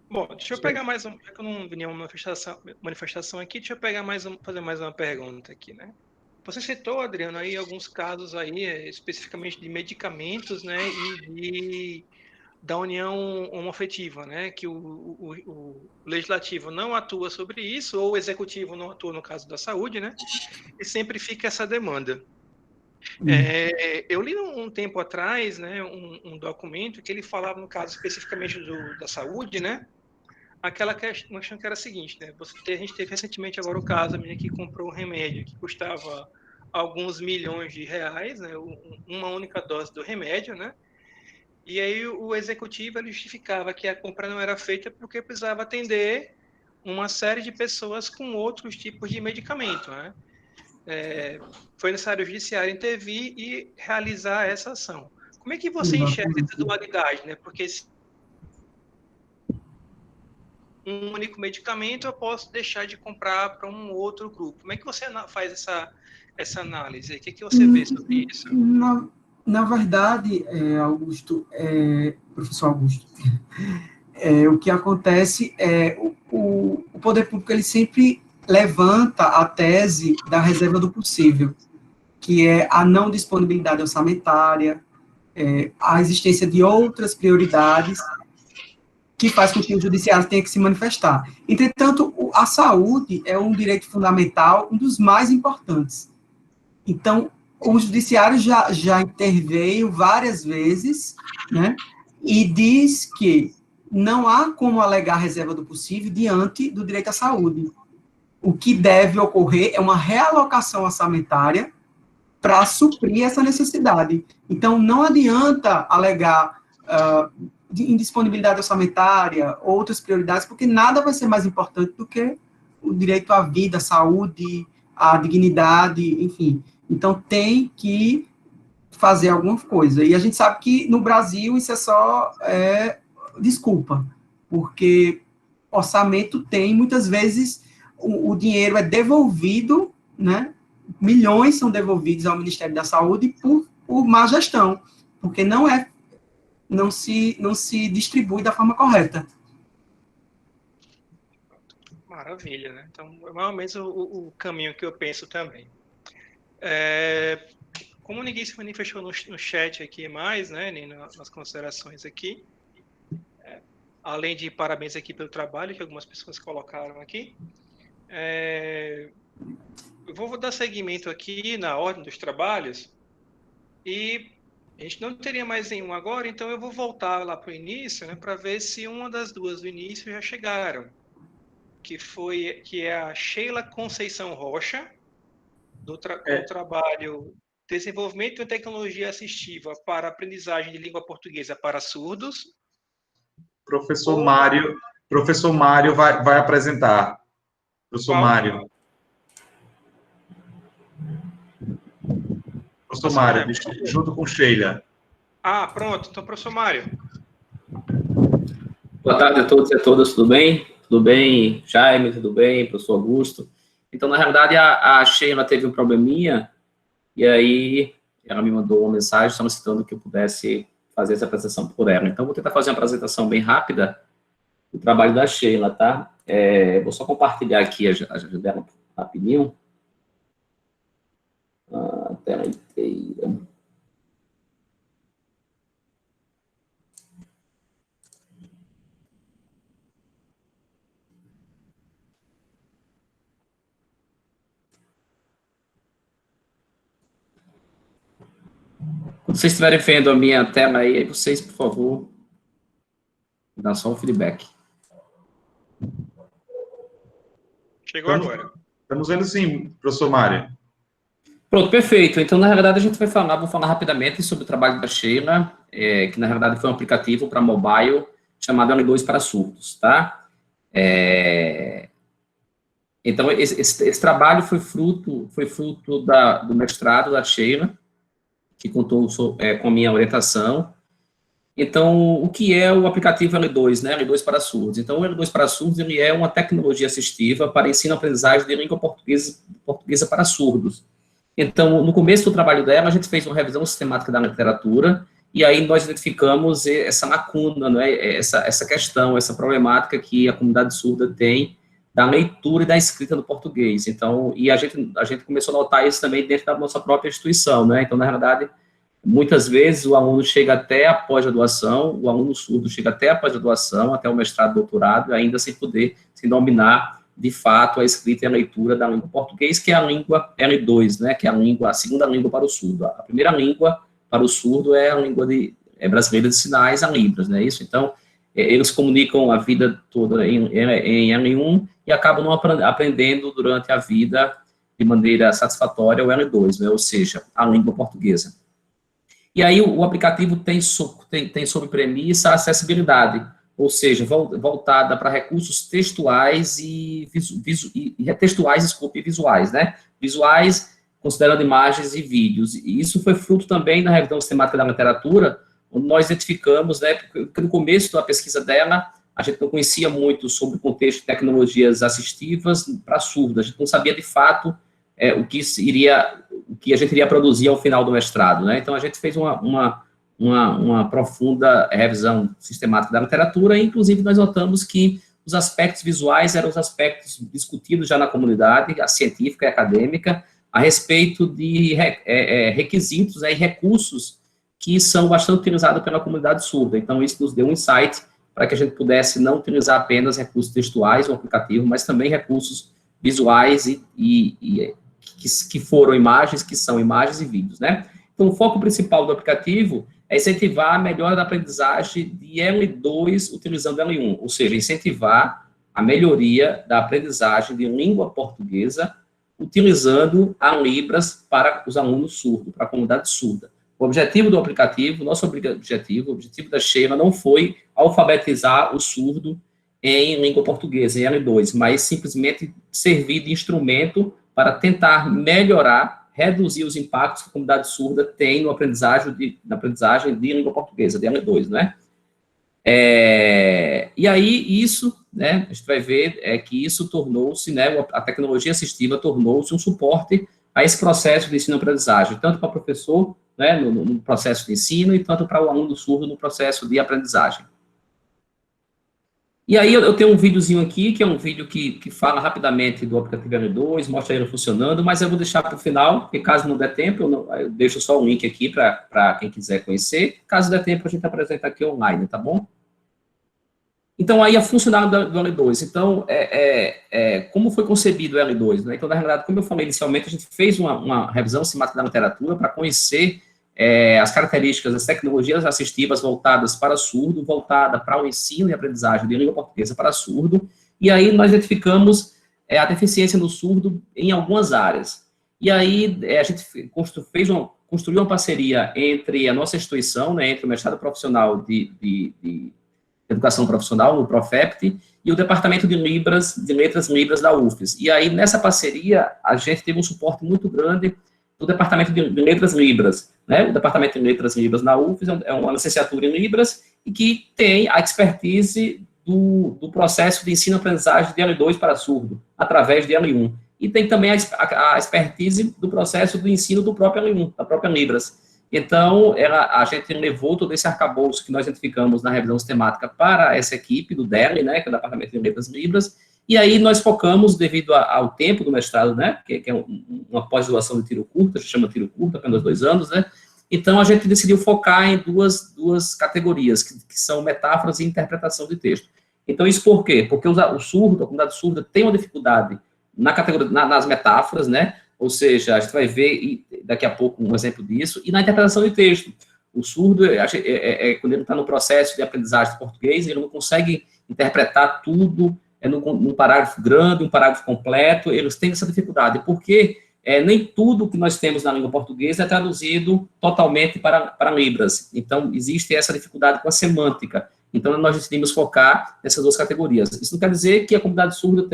Bom, deixa eu pegar mais um, já que eu não vi nenhuma manifestação aqui, deixa eu pegar fazer mais uma pergunta aqui, né? Você citou, Adriano, aí alguns casos aí, especificamente de medicamentos, né, da união homoafetiva, né, que o legislativo não atua sobre isso, ou o executivo não atua no caso da saúde, né, e sempre fica essa demanda. Eu li um tempo atrás, né, um documento que ele falava, no caso especificamente da saúde, né, aquela questão que era a seguinte, né, a gente teve recentemente agora o caso, a menina que comprou um remédio que custava alguns milhões de reais, né, uma única dose do remédio, né, e aí o executivo justificava que a compra não era feita porque precisava atender uma série de pessoas com outros tipos de medicamento, né? Foi necessário o judiciário intervir e realizar essa ação. Como é que você enxerga essa Exatamente. dualidade, né? Porque se um único medicamento eu posso deixar de comprar para um outro grupo. Como é que você faz essa análise? O que você vê sobre isso? Na verdade, Augusto, professor Augusto, o que acontece é o poder público ele sempre levanta a tese da reserva do possível, que é a não disponibilidade orçamentária, a existência de outras prioridades que faz com que o judiciário tenha que se manifestar. Entretanto, a saúde é um direito fundamental, um dos mais importantes. Então, o judiciário já interveio várias vezes, né, e diz que não há como alegar reserva do possível diante do direito à saúde. O que deve ocorrer é uma realocação orçamentária para suprir essa necessidade. Então, não adianta alegar indisponibilidade orçamentária, outras prioridades, porque nada vai ser mais importante do que o direito à vida, à saúde, à dignidade, enfim. Então, tem que fazer alguma coisa. E a gente sabe que no Brasil isso é só desculpa, porque orçamento tem, muitas vezes o dinheiro é devolvido, né? Milhões são devolvidos ao Ministério da Saúde por má gestão, porque não se distribui da forma correta. Maravilha, né? Então, é mais ou menos o caminho que eu penso também. Como ninguém se manifestou no chat aqui mais, né, nem nas considerações aqui, além de parabéns aqui pelo trabalho que algumas pessoas colocaram aqui, eu vou dar seguimento aqui na ordem dos trabalhos e a gente não teria mais nenhum agora, então eu vou voltar lá para o início, né, para ver se uma das duas do início já chegaram, que é a Sheila Conceição Rocha, com o trabalho Desenvolvimento de Tecnologia Assistiva para Aprendizagem de Língua Portuguesa para Surdos. Professor Mário vai apresentar. Professor Qual? Mário. Professor Mário, junto com Sheila. Pronto. Então, professor Mário. Boa tarde a todos e a todas, tudo bem? Tudo bem, Jaime, tudo bem, professor Augusto? Então, na realidade, a Sheila teve um probleminha, e aí ela me mandou uma mensagem solicitando que eu pudesse fazer essa apresentação por ela. Então, vou tentar fazer uma apresentação bem rápida do trabalho da Sheila, tá? Vou só compartilhar aqui a dela rapidinho. A tela inteira. Quando vocês estiverem vendo a minha tela aí, vocês, por favor, dá só um feedback. Chegou agora. Estamos vendo sim, professor Mário. Pronto, perfeito. Então, na verdade, a gente vou falar rapidamente sobre o trabalho da Sheila, que na verdade foi um aplicativo para mobile chamado L2 para surdos, tá? Então, esse trabalho foi fruto do mestrado da Sheila, que contou com a minha orientação. Então, o que é o aplicativo L2, né? L2 para surdos. Então, o L2 para surdos, ele é uma tecnologia assistiva para ensino e aprendizagem de língua portuguesa para surdos. Então, no começo do trabalho dela, a gente fez uma revisão sistemática da literatura, e aí nós identificamos essa lacuna, né? essa questão, essa problemática que a comunidade surda tem da leitura e da escrita do português. Então, e a gente começou a notar isso também dentro da nossa própria instituição, né? Então, na verdade, muitas vezes o aluno chega até a pós-graduação, o aluno surdo chega até a pós-graduação, até o mestrado, doutorado, ainda sem dominar, de fato, a escrita e a leitura da língua português, que é a língua L2, né, que é a segunda língua para o surdo. A primeira língua para o surdo é a língua brasileira de sinais, a Libras, né, isso? Então, eles comunicam a vida toda em L1 e acabam não aprendendo durante a vida de maneira satisfatória o L2, né, ou seja, a língua portuguesa. E aí o aplicativo tem sob premissa a acessibilidade, ou seja, voltada para recursos textuais e visuais, né? Visuais, considerando imagens e vídeos. E isso foi fruto também da revisão sistemática da literatura, onde nós identificamos, né, porque no começo da pesquisa dela, a gente não conhecia muito sobre o contexto de tecnologias assistivas para surdos, a gente não sabia de fato o que a gente iria produzir ao final do mestrado, né? Então, a gente fez uma profunda revisão sistemática da literatura, e, inclusive, nós notamos que os aspectos visuais eram os aspectos discutidos já na comunidade, a científica e acadêmica, a respeito de requisitos e recursos que são bastante utilizados pela comunidade surda. Então, isso nos deu um insight para que a gente pudesse não utilizar apenas recursos textuais no aplicativo, mas também recursos visuais que foram imagens, que são imagens e vídeos, né? Então, o foco principal do aplicativo é incentivar a melhora da aprendizagem de L2 utilizando L1, ou seja, incentivar a melhoria da aprendizagem de língua portuguesa utilizando a Libras para os alunos surdos, para a comunidade surda. O objetivo do aplicativo, o objetivo da Sheila não foi alfabetizar o surdo em língua portuguesa, em L2, mas simplesmente servir de instrumento para tentar melhorar, reduzir os impactos que a comunidade surda tem na aprendizagem de língua portuguesa, de L2, né? E aí, isso, né, a gente vai ver que isso tornou-se, né, a tecnologia assistiva tornou-se um suporte a esse processo de ensino-aprendizagem, tanto para o professor, né, no processo de ensino, e tanto para o aluno surdo no processo de aprendizagem. E aí eu tenho um videozinho aqui, que é um vídeo que fala rapidamente do aplicativo L2, mostra ele funcionando, mas eu vou deixar para o final, porque caso não der tempo, eu deixo só o link aqui para quem quiser conhecer. Caso der tempo, a gente apresenta aqui online, tá bom? Então, aí a funcionalidade do L2. Então, como foi concebido o L2, né? Então, na realidade, como eu falei inicialmente, a gente fez uma revisão sistemática da literatura para conhecer as características das tecnologias assistivas voltadas para surdo, voltada para o ensino e aprendizagem de língua portuguesa para surdo, e aí nós identificamos a deficiência no surdo em algumas áreas. E aí a gente construiu uma parceria entre a nossa instituição, né, entre o mestrado profissional de educação profissional, o Profept, e o departamento de letras Libras da UFES. E aí, nessa parceria, a gente teve um suporte muito grande do departamento de letras Libras, né? O departamento de letras Libras na UFES é uma licenciatura em Libras e que tem a expertise do processo de ensino-aprendizagem de L2 para surdo, através de L1. E tem também a expertise do processo do ensino do próprio L1, da própria Libras. Então, a gente levou todo esse arcabouço que nós identificamos na revisão sistemática para essa equipe do DELI, né, que é o Departamento de Letras Libras, e aí nós focamos, devido ao tempo do mestrado, né, que é uma pós-graduação de tiro curto, a gente chama tiro curto, apenas 2 anos, né, então a gente decidiu focar em duas categorias, que são metáforas e interpretação de texto. Então, isso por quê? Porque o surdo, a comunidade surda, tem uma dificuldade nas metáforas, né, ou seja, a gente vai ver daqui a pouco um exemplo disso, e na interpretação de texto. O surdo, quando ele está no processo de aprendizagem de português, ele não consegue interpretar tudo num parágrafo grande, um parágrafo completo, eles têm essa dificuldade, porque nem tudo que nós temos na língua portuguesa é traduzido totalmente para Libras. Então, existe essa dificuldade com a semântica. Então, nós decidimos focar nessas duas categorias. Isso não quer dizer que a comunidade surda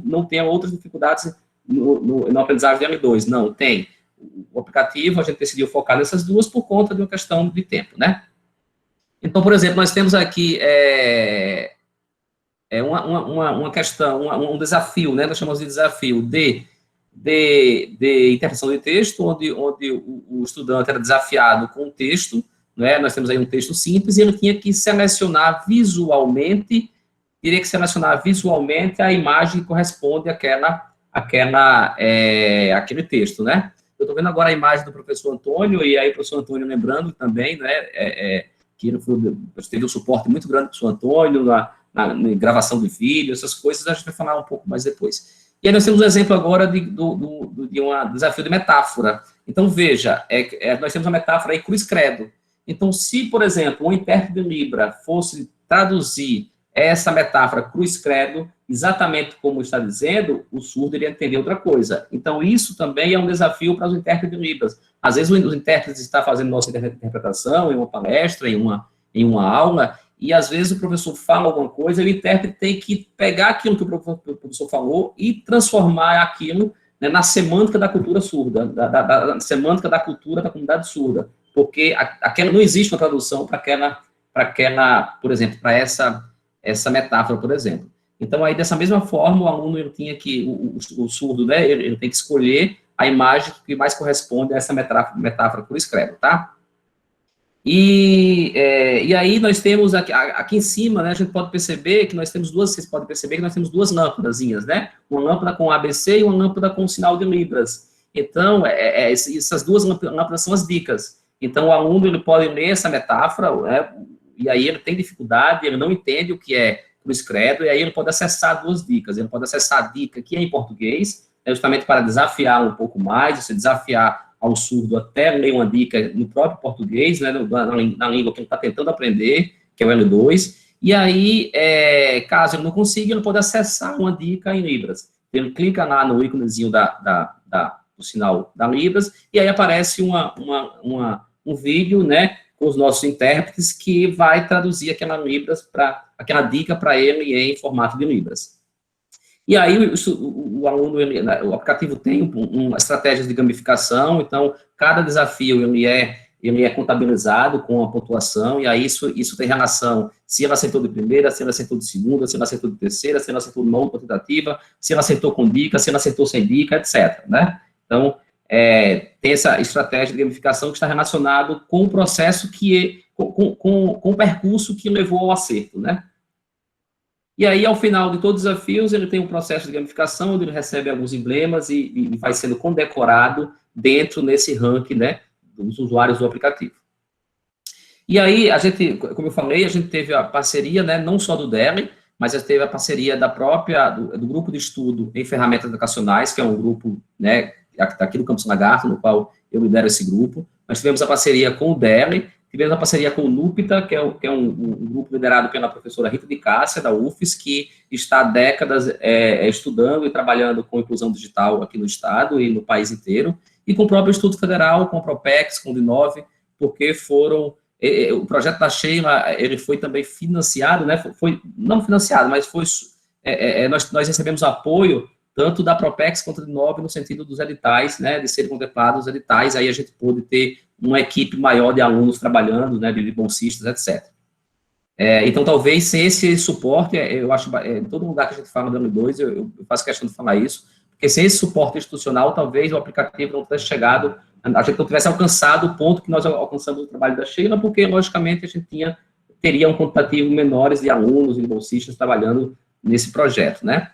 não tenha outras dificuldades na aprendizagem de L2. Não, tem. O aplicativo, a gente decidiu focar nessas duas por conta de uma questão de tempo, né? Então, por exemplo, nós temos aqui uma questão, um desafio, né? Nós chamamos de desafio de interpretação de texto, onde o estudante era desafiado com um texto, né? Nós temos aí um texto simples, e ele tinha que selecionar visualmente, a imagem que corresponde àquele texto, né? Eu estou vendo agora a imagem do professor Antônio, e aí o professor Antônio lembrando também, né, que ele teve um suporte muito grande do professor Antônio na gravação de vídeo, essas coisas a gente vai falar um pouco mais depois. E aí nós temos um exemplo agora de um desafio de metáfora. Então, veja, nós temos uma metáfora aí cruz-credo. Então, se, por exemplo, um intérprete de Libra fosse traduzir essa metáfora cruz-credo, exatamente como está dizendo, o surdo iria entender outra coisa. Então, isso também é um desafio para os intérpretes de Libras. Às vezes, os intérpretes estão fazendo nossa interpretação em uma palestra, em uma aula, e às vezes o professor fala alguma coisa, e o intérprete tem que pegar aquilo que o professor falou e transformar aquilo, né, na semântica da cultura surda, da semântica da cultura da comunidade surda, porque não existe uma tradução para aquela, por exemplo, para essa metáfora, por exemplo. Então, aí, dessa mesma forma, o aluno ele tinha que, o surdo, né, ele tem que escolher a imagem que mais corresponde a essa metáfora cruz-credo, tá? E aí nós temos aqui em cima, né, a gente pode perceber que nós temos vocês podem perceber que nós temos duas lâmpadazinhas, né? Uma lâmpada com ABC e uma lâmpada com sinal de Libras. Então, essas duas lâmpadas são as dicas. Então, o aluno ele pode ler essa metáfora, né, e aí ele tem dificuldade, ele não entende o que é cruz-credo, e aí ele pode acessar duas dicas. Ele pode acessar a dica que é em português, justamente para desafiar um pouco mais, você desafiar ao surdo até ler uma dica no próprio português, né, na língua que ele está tentando aprender, que é o L2, e aí, caso ele não consiga, ele pode acessar uma dica em Libras. Ele clica lá no íconezinho do sinal da Libras, e aí aparece um vídeo, né, com os nossos intérpretes, que vai traduzir aquela dica para ele em formato de Libras. E aí, o aluno, o aplicativo tem uma estratégia de gamificação, então, cada desafio, ele é contabilizado com a pontuação, e aí isso tem relação, se ele acertou de primeira, se ele acertou de segunda, se ele acertou de terceira, se ele acertou de nova tentativa, se ele acertou com dica, se ele acertou sem dica, etc., né? Então, tem essa estratégia de gamificação que está relacionado com o processo com o percurso que levou ao acerto, né? E aí, ao final de todos os desafios, ele tem um processo de gamificação, onde ele recebe alguns emblemas e vai sendo condecorado dentro nesse ranking, né, dos usuários do aplicativo. E aí, como eu falei, a gente teve a parceria, né, não só do DERE, mas a gente teve a parceria do grupo de estudo em ferramentas educacionais, que é um grupo, né, aqui do Campus Lagarto, no qual eu lidero esse grupo. Nós tivemos a parceria com o DERE, tivemos a parceria com o NUPTA, que é um grupo liderado pela professora Rita de Cássia, da UFES, que está há décadas estudando e trabalhando com inclusão digital aqui no estado e no país inteiro, e com o próprio Instituto Federal, com o Propex, com o Dinove, porque o projeto da Sheila, ele foi também financiado, né, não financiado, mas nós recebemos apoio tanto da Propex quanto do Dinove, no sentido dos editais, né, de serem contemplados os editais, aí a gente pôde ter uma equipe maior de alunos trabalhando, né, de bolsistas, etc. Então, talvez, sem esse suporte, eu acho, em todo lugar que a gente fala do L2, eu faço questão de falar isso, porque sem esse suporte institucional, talvez o aplicativo não tivesse chegado, a gente não tivesse alcançado o ponto que nós alcançamos no trabalho da Sheila, porque, logicamente, a gente teria um quantitativo menores de alunos e de bolsistas trabalhando nesse projeto, né?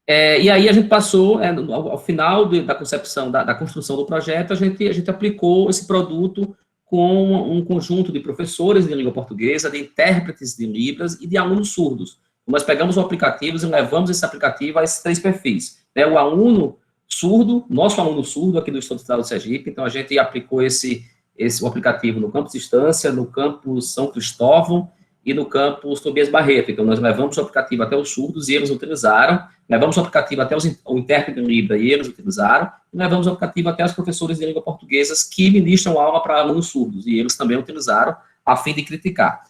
E aí a gente passou, ao final da concepção, da construção do projeto, a gente aplicou esse produto com um conjunto de professores de língua portuguesa, de intérpretes de Libras e de alunos surdos. Nós pegamos o aplicativo e levamos esse aplicativo a esses 3 perfis, né? O aluno surdo, nosso aluno surdo aqui do Instituto Federal do Sergipe, então a gente aplicou o aplicativo no campus Estância, no campus São Cristóvão e no campus Tobias Barreto. Então, nós levamos o aplicativo até os surdos e eles utilizaram, levamos o aplicativo até o intérprete de Libra e eles utilizaram, e levamos o aplicativo até os professores de língua portuguesas que ministram aula para alunos surdos, e eles também utilizaram a fim de criticar,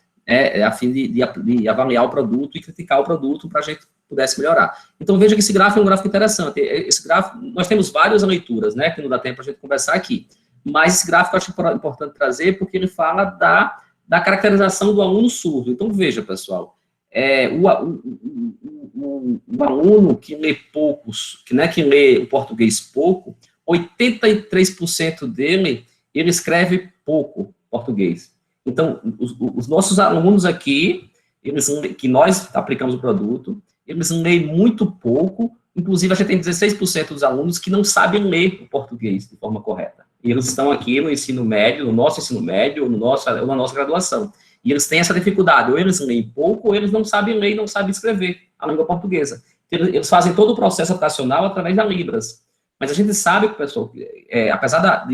a fim de avaliar o produto e criticar o produto para a gente pudesse melhorar. Então, veja que esse gráfico é um gráfico interessante. Esse gráfico, nós temos várias leituras, né, que não dá tempo para a gente conversar aqui, mas esse gráfico eu acho importante trazer porque ele fala da caracterização do aluno surdo. Então, veja, pessoal, o aluno que lê poucos, que lê o português pouco, 83% dele, ele escreve pouco português. Então, os nossos alunos aqui, que nós aplicamos o produto, eles leem muito pouco, inclusive a gente tem 16% dos alunos que não sabem ler o português de forma correta. E eles estão aqui no ensino médio, no nosso ensino médio, ou na nossa graduação. E eles têm essa dificuldade, ou eles leem pouco, ou eles não sabem ler e não sabem escrever a língua portuguesa. Eles fazem todo o processo educacional através da Libras. Mas a gente sabe, pessoal, apesar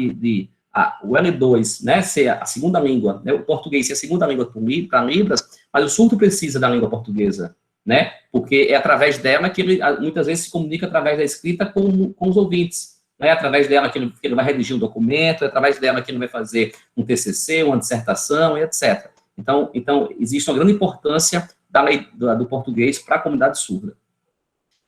o L2, né, ser a segunda língua, né, o português ser a segunda língua para Libras, mas o surdo precisa da língua portuguesa, né, porque é através dela que ele muitas vezes se comunica através da escrita com os ouvintes. É através dela que ele vai redigir um documento, é através dela que ele vai fazer um TCC, uma dissertação, e etc. Então existe uma grande importância da lei do português para a comunidade surda.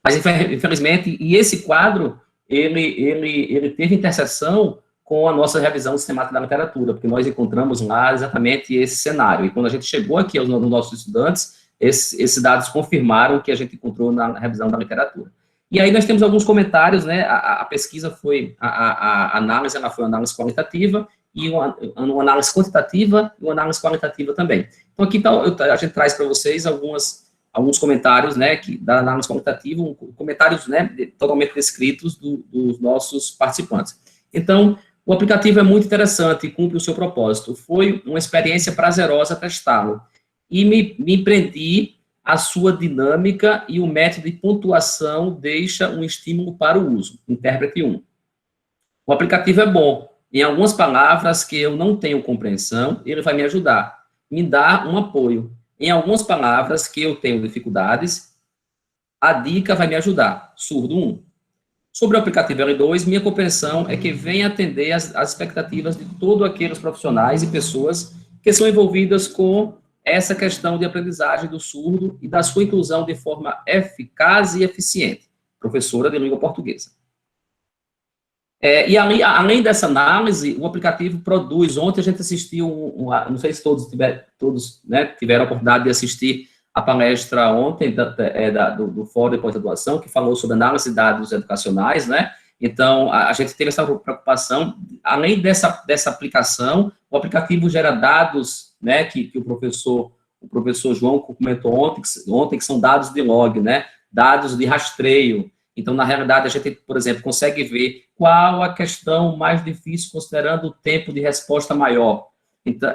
Mas, infelizmente, e esse quadro, ele teve interseção com a nossa revisão sistemática da literatura, porque nós encontramos lá exatamente esse cenário. E quando a gente chegou aqui aos nossos estudantes, esses dados confirmaram que a gente encontrou na revisão da literatura. E aí nós temos alguns comentários, né, a pesquisa foi, a análise, ela foi uma análise qualitativa, e uma análise quantitativa, e uma análise qualitativa também. Então aqui a gente traz para vocês alguns comentários, né, da análise qualitativa, comentários, né, totalmente descritos dos nossos participantes. Então, o aplicativo é muito interessante e cumpre o seu propósito. Foi uma experiência prazerosa testá-lo. E me prendi a sua dinâmica e o método de pontuação deixa um estímulo para o uso. Intérprete 1. O aplicativo é bom. Em algumas palavras que eu não tenho compreensão, ele vai me ajudar. Me dá um apoio. Em algumas palavras que eu tenho dificuldades, a dica vai me ajudar. Surdo 1. Sobre o aplicativo L2, minha compreensão é que vem atender as expectativas de todos aqueles profissionais e pessoas que são envolvidas com essa questão de aprendizagem do surdo e da sua inclusão de forma eficaz e eficiente. Professora de língua portuguesa. E além dessa análise, o aplicativo produz, ontem a gente assistiu, não sei se todos né, tiveram a oportunidade de assistir a palestra ontem do Fórum de Pós-Graduação, que falou sobre análise de dados educacionais, né? Então, a gente teve essa preocupação, além dessa aplicação, o aplicativo gera dados, né, que o professor João comentou ontem, que são dados de log, né, dados de rastreio. Então, na realidade, a gente, por exemplo, consegue ver qual a questão mais difícil, considerando o tempo de resposta maior. Então,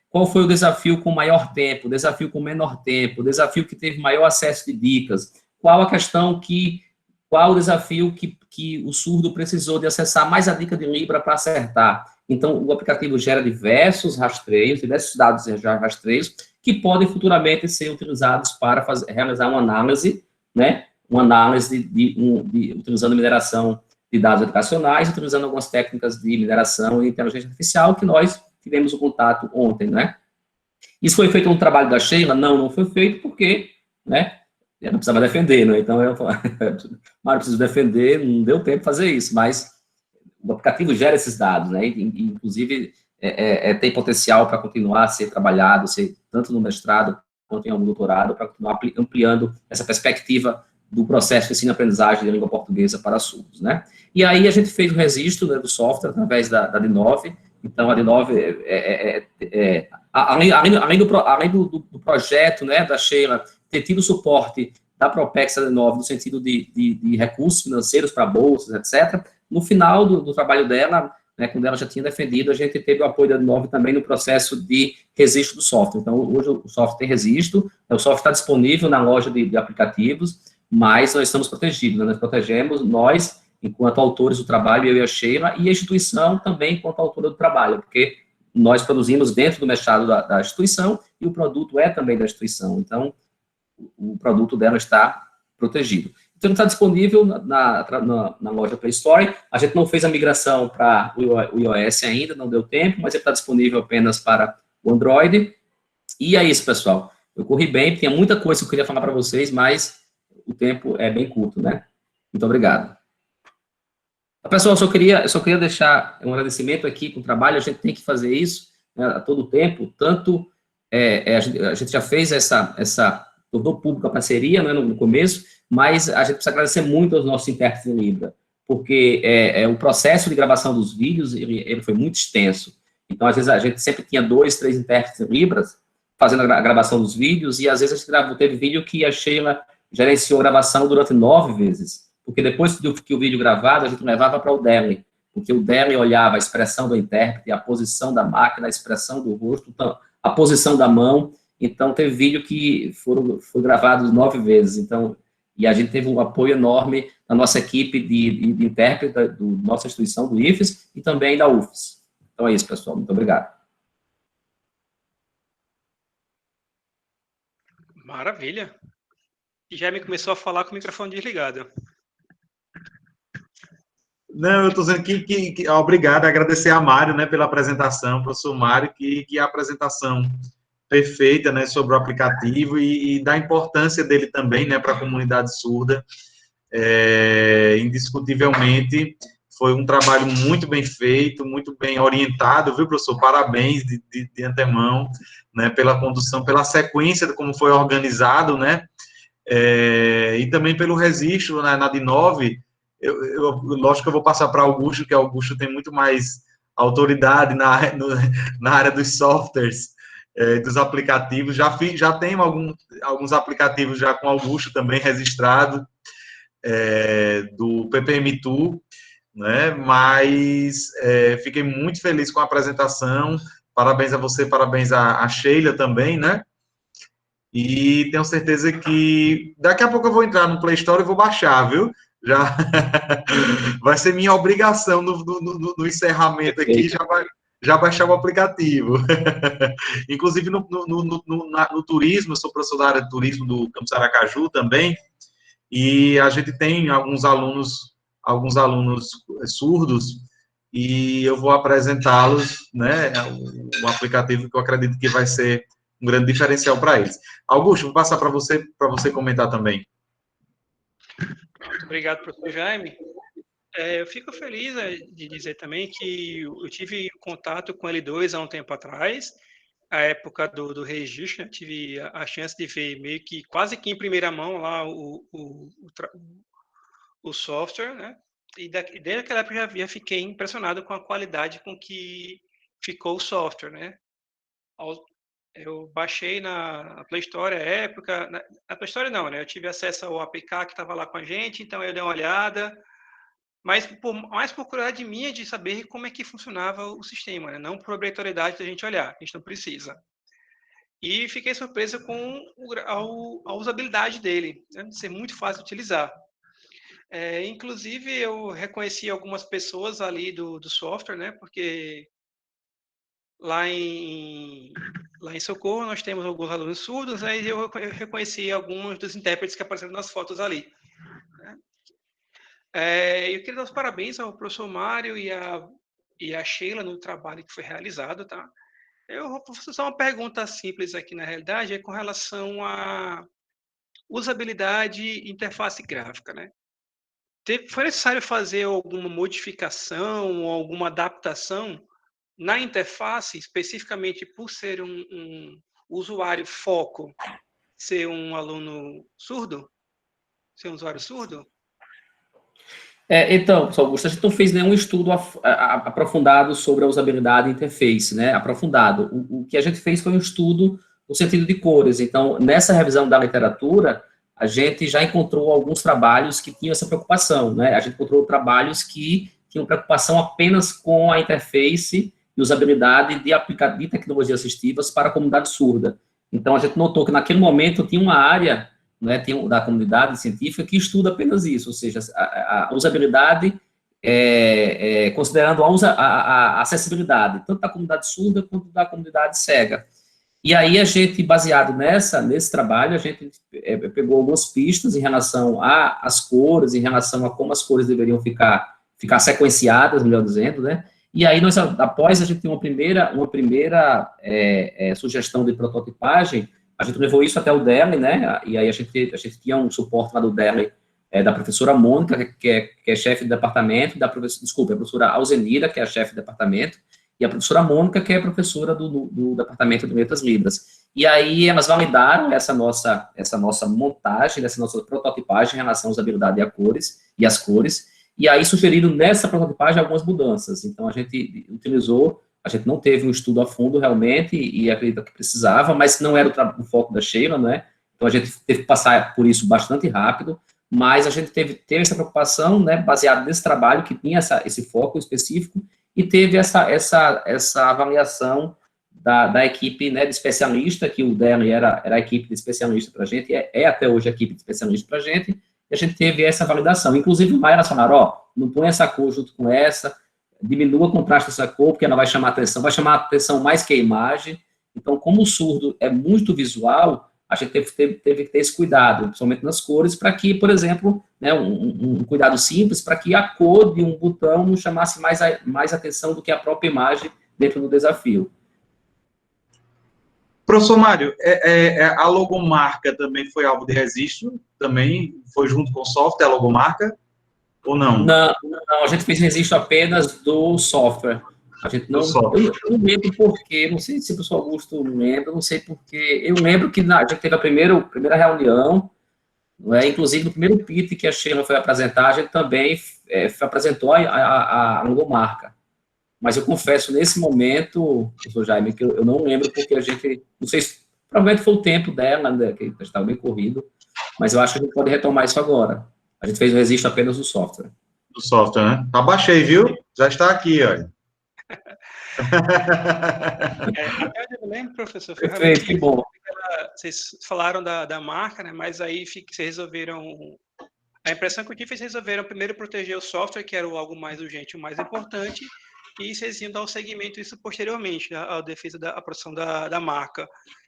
qual foi o desafio com maior tempo, o desafio com menor tempo, o desafio que teve maior acesso de dicas, qual o desafio que o surdo precisou de acessar mais a dica de Libra para acertar. Então, o aplicativo gera diversos rastreios, diversos dados rastreios, que podem futuramente ser utilizados para realizar uma análise, né, utilizando mineração de dados educacionais, utilizando algumas técnicas de mineração e inteligência artificial, que nós tivemos o contato ontem, né? Isso foi feito no trabalho da Sheila? Não foi feito porque, né, eu não precisava defender, né? Então, mas eu preciso defender, não deu tempo de fazer isso, mas o aplicativo gera esses dados, né? E, inclusive, tem potencial para continuar a ser trabalhado, tanto no mestrado quanto em algum doutorado, para continuar ampliando essa perspectiva do processo de ensino-aprendizagem de língua portuguesa para surdos, né? E aí a gente fez o registro, né, do software através da D9. Então, a D9, além do projeto, né, da Sheila, ter tido suporte da Propex da D9, no sentido de recursos financeiros para bolsas, etc., no final do trabalho dela, né, quando ela já tinha defendido, a gente teve o apoio da D9 também no processo de registro do software. Então, hoje o software tem registro, o software está disponível na loja de aplicativos, mas nós estamos protegidos, né? Nós protegemos, nós enquanto autores do trabalho, eu e a Sheila, e a instituição também enquanto autora do trabalho, porque nós produzimos dentro do mestrado da instituição e o produto é também da instituição, então o produto dela está protegido. Então, está disponível na loja Play Store. A gente não fez a migração para o iOS ainda, não deu tempo, mas ele está disponível apenas para o Android. E é isso, pessoal. Eu corri bem, tinha muita coisa que eu queria falar para vocês, mas o tempo é bem curto, né? Muito obrigado. Pessoal, eu só queria deixar um agradecimento aqui com o trabalho. A gente tem que fazer isso, né, a todo tempo. Tanto a gente já fez tornou público a parceria, né, no começo, mas a gente precisa agradecer muito aos nossos intérpretes em Libra, porque o processo de gravação dos vídeos, ele foi muito extenso. Então, às vezes, a gente sempre tinha 2, 3 intérpretes em Libras fazendo a gravação dos vídeos, e às vezes a gente teve vídeo que a Sheila gerenciou a gravação durante 9 vezes, porque depois que o vídeo gravado, a gente levava para o Deli, porque o Deli olhava a expressão do intérprete, a posição da máquina, a expressão do rosto, então, a posição da mão. Então, teve vídeo que foi gravado 9 vezes, então, e a gente teve um apoio enorme da nossa equipe de intérprete, da nossa instituição, do IFES, e também da UFES. Então é isso, pessoal. Muito obrigado. Maravilha. E Jaime começou a falar com o microfone desligado. Não, eu estou dizendo que obrigado, agradecer a Mário, né, pela apresentação, professor Mário, que a apresentação perfeita, né, sobre o aplicativo e da importância dele também, né, para a comunidade surda. Indiscutivelmente, foi um trabalho muito bem feito, muito bem orientado, viu, professor? Parabéns de antemão, né, pela condução, pela sequência de como foi organizado, né, e também pelo registro, né, na D9. Lógico que eu vou passar para Augusto, que Augusto tem muito mais autoridade na área dos softwares, dos aplicativos. Já tenho alguns aplicativos já com Augusto também registrado, do PPM2, né? Mas fiquei muito feliz com a apresentação. Parabéns a você, parabéns a Sheila também, né? E tenho certeza que daqui a pouco eu vou entrar no Play Store e vou baixar, viu? Já vai ser minha obrigação no encerramento aqui, já baixar o aplicativo. Inclusive no turismo, eu sou professor da área de turismo do Campus Aracaju também, e a gente tem alguns alunos surdos, e eu vou apresentá-los, né, um aplicativo que eu acredito que vai ser um grande diferencial para eles. Augusto, vou passar para você comentar também. Muito obrigado, professor Jaime. Eu fico feliz de dizer também que eu tive contato com L2 há um tempo atrás, a época do registro, né? Tive a chance de ver meio que quase que em primeira mão lá o software, né? E desde aquela época já fiquei impressionado com a qualidade com que ficou o software, né? Eu baixei na Play Store à época, na Play Store não, né? Eu tive acesso ao APK que estava lá com a gente, então eu dei uma olhada, mas mais por curiosidade minha de saber como é que funcionava o sistema, né? Não por obrigatoriedade da gente olhar, a gente não precisa. E fiquei surpreso com a usabilidade dele, né? De ser muito fácil de utilizar. Inclusive, eu reconheci algumas pessoas ali do software, né? Porque lá em Socorro, nós temos alguns alunos surdos, né, e eu reconheci alguns dos intérpretes que apareceram nas fotos ali. Né. Eu queria dar os parabéns ao professor Mário e a Sheila no trabalho que foi realizado. Tá? Eu vou fazer só uma pergunta simples aqui, na realidade, com relação à usabilidade e interface gráfica. Né. Foi necessário fazer alguma modificação ou alguma adaptação na interface, especificamente por ser um usuário foco, ser um aluno surdo? Ser um usuário surdo? Então, professor Augusto, a gente não fez nenhum estudo aprofundado sobre a usabilidade e interface, né? Aprofundado. O que a gente fez foi um estudo no sentido de cores. Então, nessa revisão da literatura, a gente já encontrou alguns trabalhos que tinham essa preocupação, né? A gente encontrou trabalhos que tinham preocupação apenas com a interface e usabilidade de tecnologias assistivas para a comunidade surda. Então, a gente notou que naquele momento tinha uma área né, tem da comunidade científica que estuda apenas isso, ou seja, a usabilidade, considerando a acessibilidade, tanto da comunidade surda quanto da comunidade cega. E aí a gente, baseado nesse trabalho, a gente pegou algumas pistas em relação às cores, em relação a como as cores deveriam ficar sequenciadas, melhor dizendo, né? E aí, após a gente ter uma primeira sugestão de prototipagem, a gente levou isso até o DERLE, né? E aí a gente tinha um suporte lá do DERLE, da professora Mônica, que é chefe de departamento, a professora Alzenira, que é a chefe de departamento, e a professora Mônica, que é professora do departamento de letras libras. E aí elas validaram essa nossa montagem, essa nossa prototipagem em relação à usabilidade e às cores, e aí sugeriram nessa prototipagem algumas mudanças. Então a gente utilizou, a gente não teve um estudo a fundo realmente, e acredito que precisava, mas não era o foco da Sheila, né? Então a gente teve que passar por isso bastante rápido, mas a gente teve essa preocupação, né, baseado nesse trabalho que tinha esse foco específico, e teve essa avaliação da equipe, né, de especialista, que o DERLE era a equipe de especialista para a gente, é até hoje a equipe de especialista para a gente, e a gente teve essa validação. Inclusive, o Maia falaram, não põe essa cor junto com essa, diminua o contraste dessa cor, porque ela vai chamar atenção mais que a imagem. Então, como o surdo é muito visual, a gente teve que ter esse cuidado, principalmente nas cores, para que, por exemplo, né, um cuidado simples, para que a cor de um botão não chamasse mais atenção do que a própria imagem dentro do desafio. Professor Mário, a logomarca também foi alvo de registro? Também foi junto com o software, a logomarca? Ou não? Não, a gente fez registro apenas do software. A gente não, eu não lembro porquê, não sei se o professor Augusto lembra, não sei porquê. Eu lembro que a gente teve a primeira reunião, inclusive no primeiro PIT que a Sheila foi apresentar, a gente também apresentou a logomarca. Mas eu confesso, nesse momento, professor Jaime, que eu não lembro porque a gente, não sei se, provavelmente foi o tempo dela, né, que estava bem corrido, mas eu acho que a gente pode retomar isso agora. A gente fez o registro apenas do software. Do software, né? Abaixei, viu? Já está aqui, olha. Até onde eu lembro, professor, foi Perfeito, que bom. Vocês falaram da marca, né? Mas aí vocês resolveram. A impressão que eu tive foi que vocês resolveram primeiro proteger o software, que era algo mais urgente, o mais importante, e vocês iam dar o seguimento isso posteriormente, a defesa a proteção da marca.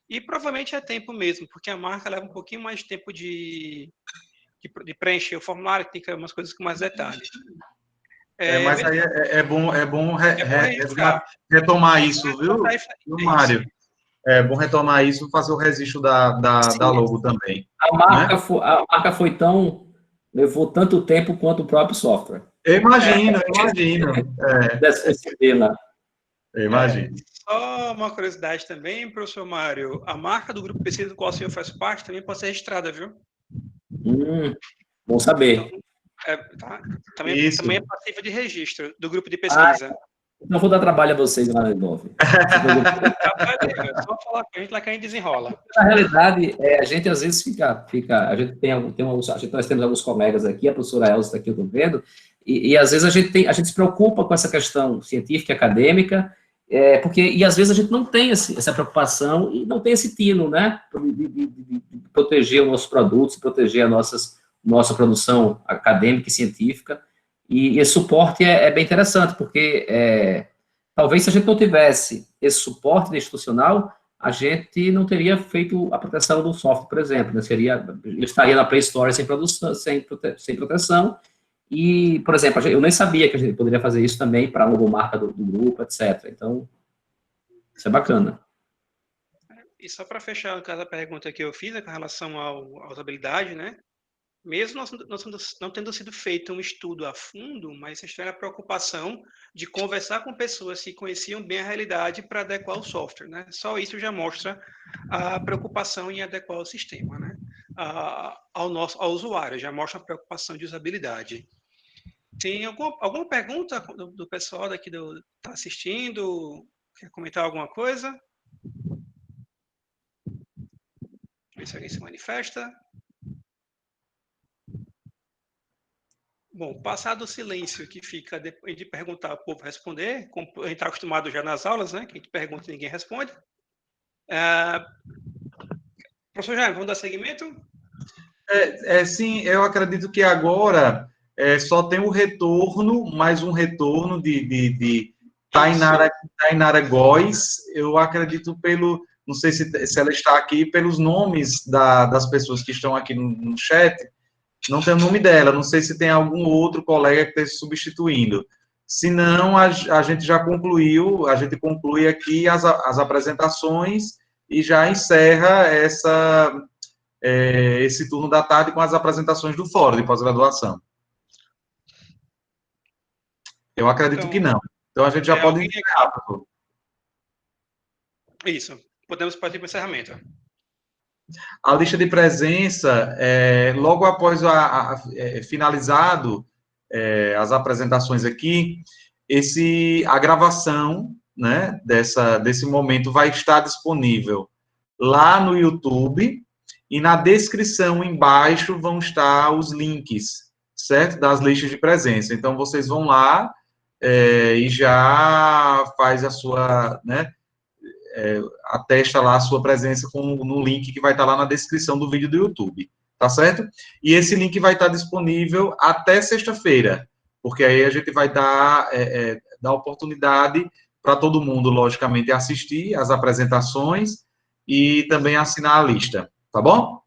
E provavelmente é tempo mesmo, porque a marca leva um pouquinho mais de tempo de preencher o formulário, que tem que ter umas coisas com mais detalhes. Mas aí é bom retomar isso, viu, Mário? É bom retomar isso e fazer o registro da logo também. A marca levou tanto tempo quanto o próprio software. Eu imagino. Dessa disciplina. Eu imagino. Só uma curiosidade também, professor Mário, a marca do grupo de pesquisa do qual o senhor faz parte também pode ser registrada, viu? Bom saber. Também é passível de registro do grupo de pesquisa. Não vou dar trabalho a vocês lá no Inove. Só falar com a gente lá que a gente desenrola. Na realidade, a gente às vezes fica a gente nós temos alguns colegas aqui, a professora Elza está aqui, eu estou vendo, e às vezes a gente se preocupa com essa questão científica e acadêmica, e às vezes a gente não tem essa preocupação e não tem esse tino, né, de proteger os nossos produtos, proteger a nossa produção acadêmica e científica, e esse suporte é bem interessante, porque talvez se a gente não tivesse esse suporte institucional, a gente não teria feito a proteção do software, por exemplo, né? Ele estaria na Play Store sem proteção, e, por exemplo, eu nem sabia que a gente poderia fazer isso também para a logomarca do grupo, etc. Então, isso é bacana. E só para fechar a pergunta que eu fiz, com relação à usabilidade, né? Mesmo não tendo sido feito um estudo a fundo, mas vocês tiveram a preocupação de conversar com pessoas que conheciam bem a realidade para adequar o software, né? Só isso já mostra a preocupação em adequar o sistema, né? Ao usuário, já mostra a preocupação de usabilidade. Tem alguma pergunta do pessoal daqui está assistindo? Quer comentar alguma coisa? Ver se alguém se manifesta. Bom, passado o silêncio que fica depois de perguntar, o povo responder, como a gente está acostumado já nas aulas, né? Que a gente pergunta e ninguém responde. Professor Jaime, vamos dar seguimento? Sim, eu acredito que agora só tem o retorno, mais um retorno de Tainara Góes. Eu acredito não sei se ela está aqui, pelos nomes das pessoas que estão aqui no chat, não tem o nome dela, não sei se tem algum outro colega que esteja substituindo. Se não, a gente já concluiu, a gente conclui aqui as apresentações e já encerra esse turno da tarde com as apresentações do Fórum de Pós-Graduação. Eu acredito que não. Então, a gente já pode encerrar, professor. Isso. Podemos partir para o encerramento. A lista de presença, logo após finalizado as apresentações aqui, a gravação, né, desse momento vai estar disponível lá no YouTube, e na descrição embaixo vão estar os links, certo? Das listas de presença. Então, vocês vão lá e já faz a sua, né, atesta lá a sua presença no link que vai estar lá na descrição do vídeo do YouTube, tá certo? E esse link vai estar disponível até sexta-feira, porque aí a gente vai dar oportunidade para todo mundo, logicamente, assistir as apresentações e também assinar a lista, tá bom?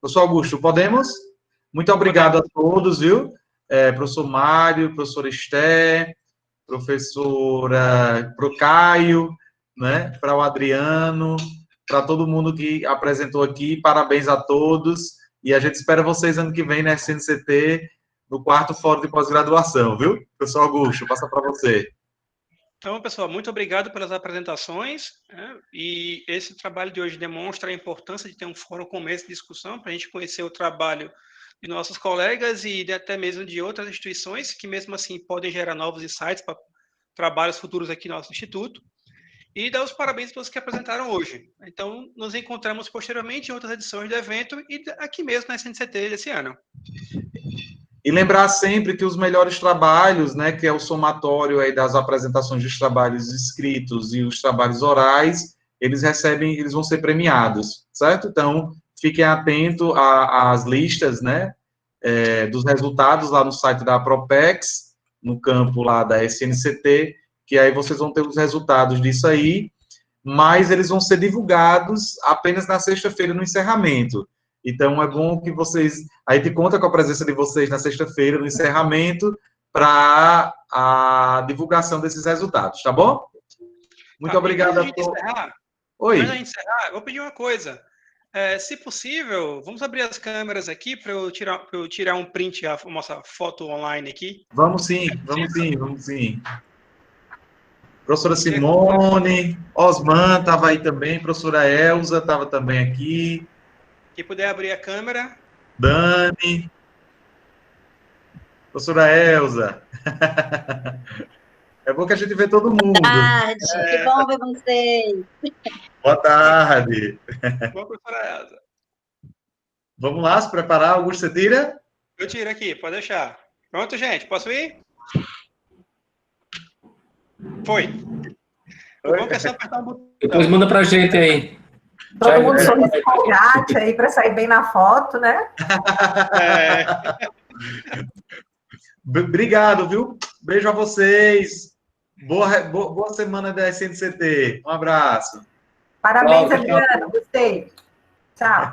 Professor Augusto, podemos? Muito obrigado a todos, viu? Professor Mário, professora Esté, pro Caio, né, para o Adriano, para todo mundo que apresentou aqui, parabéns a todos, e a gente espera vocês ano que vem na SNCT, no 4º Fórum de Pós-Graduação, viu? Professor Augusto, passa para você. Então, pessoal, muito obrigado pelas apresentações, e esse trabalho de hoje demonstra a importância de ter um fórum com essa discussão, para a gente conhecer o trabalho de nossos colegas e até mesmo de outras instituições, que mesmo assim podem gerar novos insights para trabalhos futuros aqui no nosso instituto. E dar os parabéns a todos que apresentaram hoje. Então, nos encontramos posteriormente em outras edições do evento e aqui mesmo na SNCT desse ano. E lembrar sempre que os melhores trabalhos, né, que é o somatório aí das apresentações dos trabalhos escritos e os trabalhos orais, eles vão ser premiados, certo? Então, fiquem atentos às listas, né, dos resultados lá no site da Apropex, no campo lá da SNCT, que aí vocês vão ter os resultados disso aí, mas eles vão ser divulgados apenas na sexta-feira, no encerramento. Então, é bom que a gente conta com a presença de vocês na sexta-feira, no encerramento, para a divulgação desses resultados, tá bom? Muito obrigado a todos. Oi. Antes de encerrar, eu vou pedir uma coisa. Se possível, vamos abrir as câmeras aqui para eu tirar um print, a nossa foto online aqui. Vamos sim. Professora Simone, Osman estava aí também, professora Elza estava também aqui. Quem puder abrir a câmera. Dani. Professora Elza. É bom que a gente vê todo mundo. Boa tarde, que bom ver vocês. Boa tarde. Boa, professora Elza. Vamos lá, se preparar. Augusto, você tira? Eu tiro aqui, pode deixar. Pronto, gente, posso ir? Foi. Vamos pensar em apertar um botão. Depois manda pra gente aí. Todo mundo sorrindo empolgado aí para sair bem na foto, né? Obrigado, viu? Beijo a vocês. Boa semana da SNCT. Um abraço. Parabéns, Adriano. Gostei. Tchau.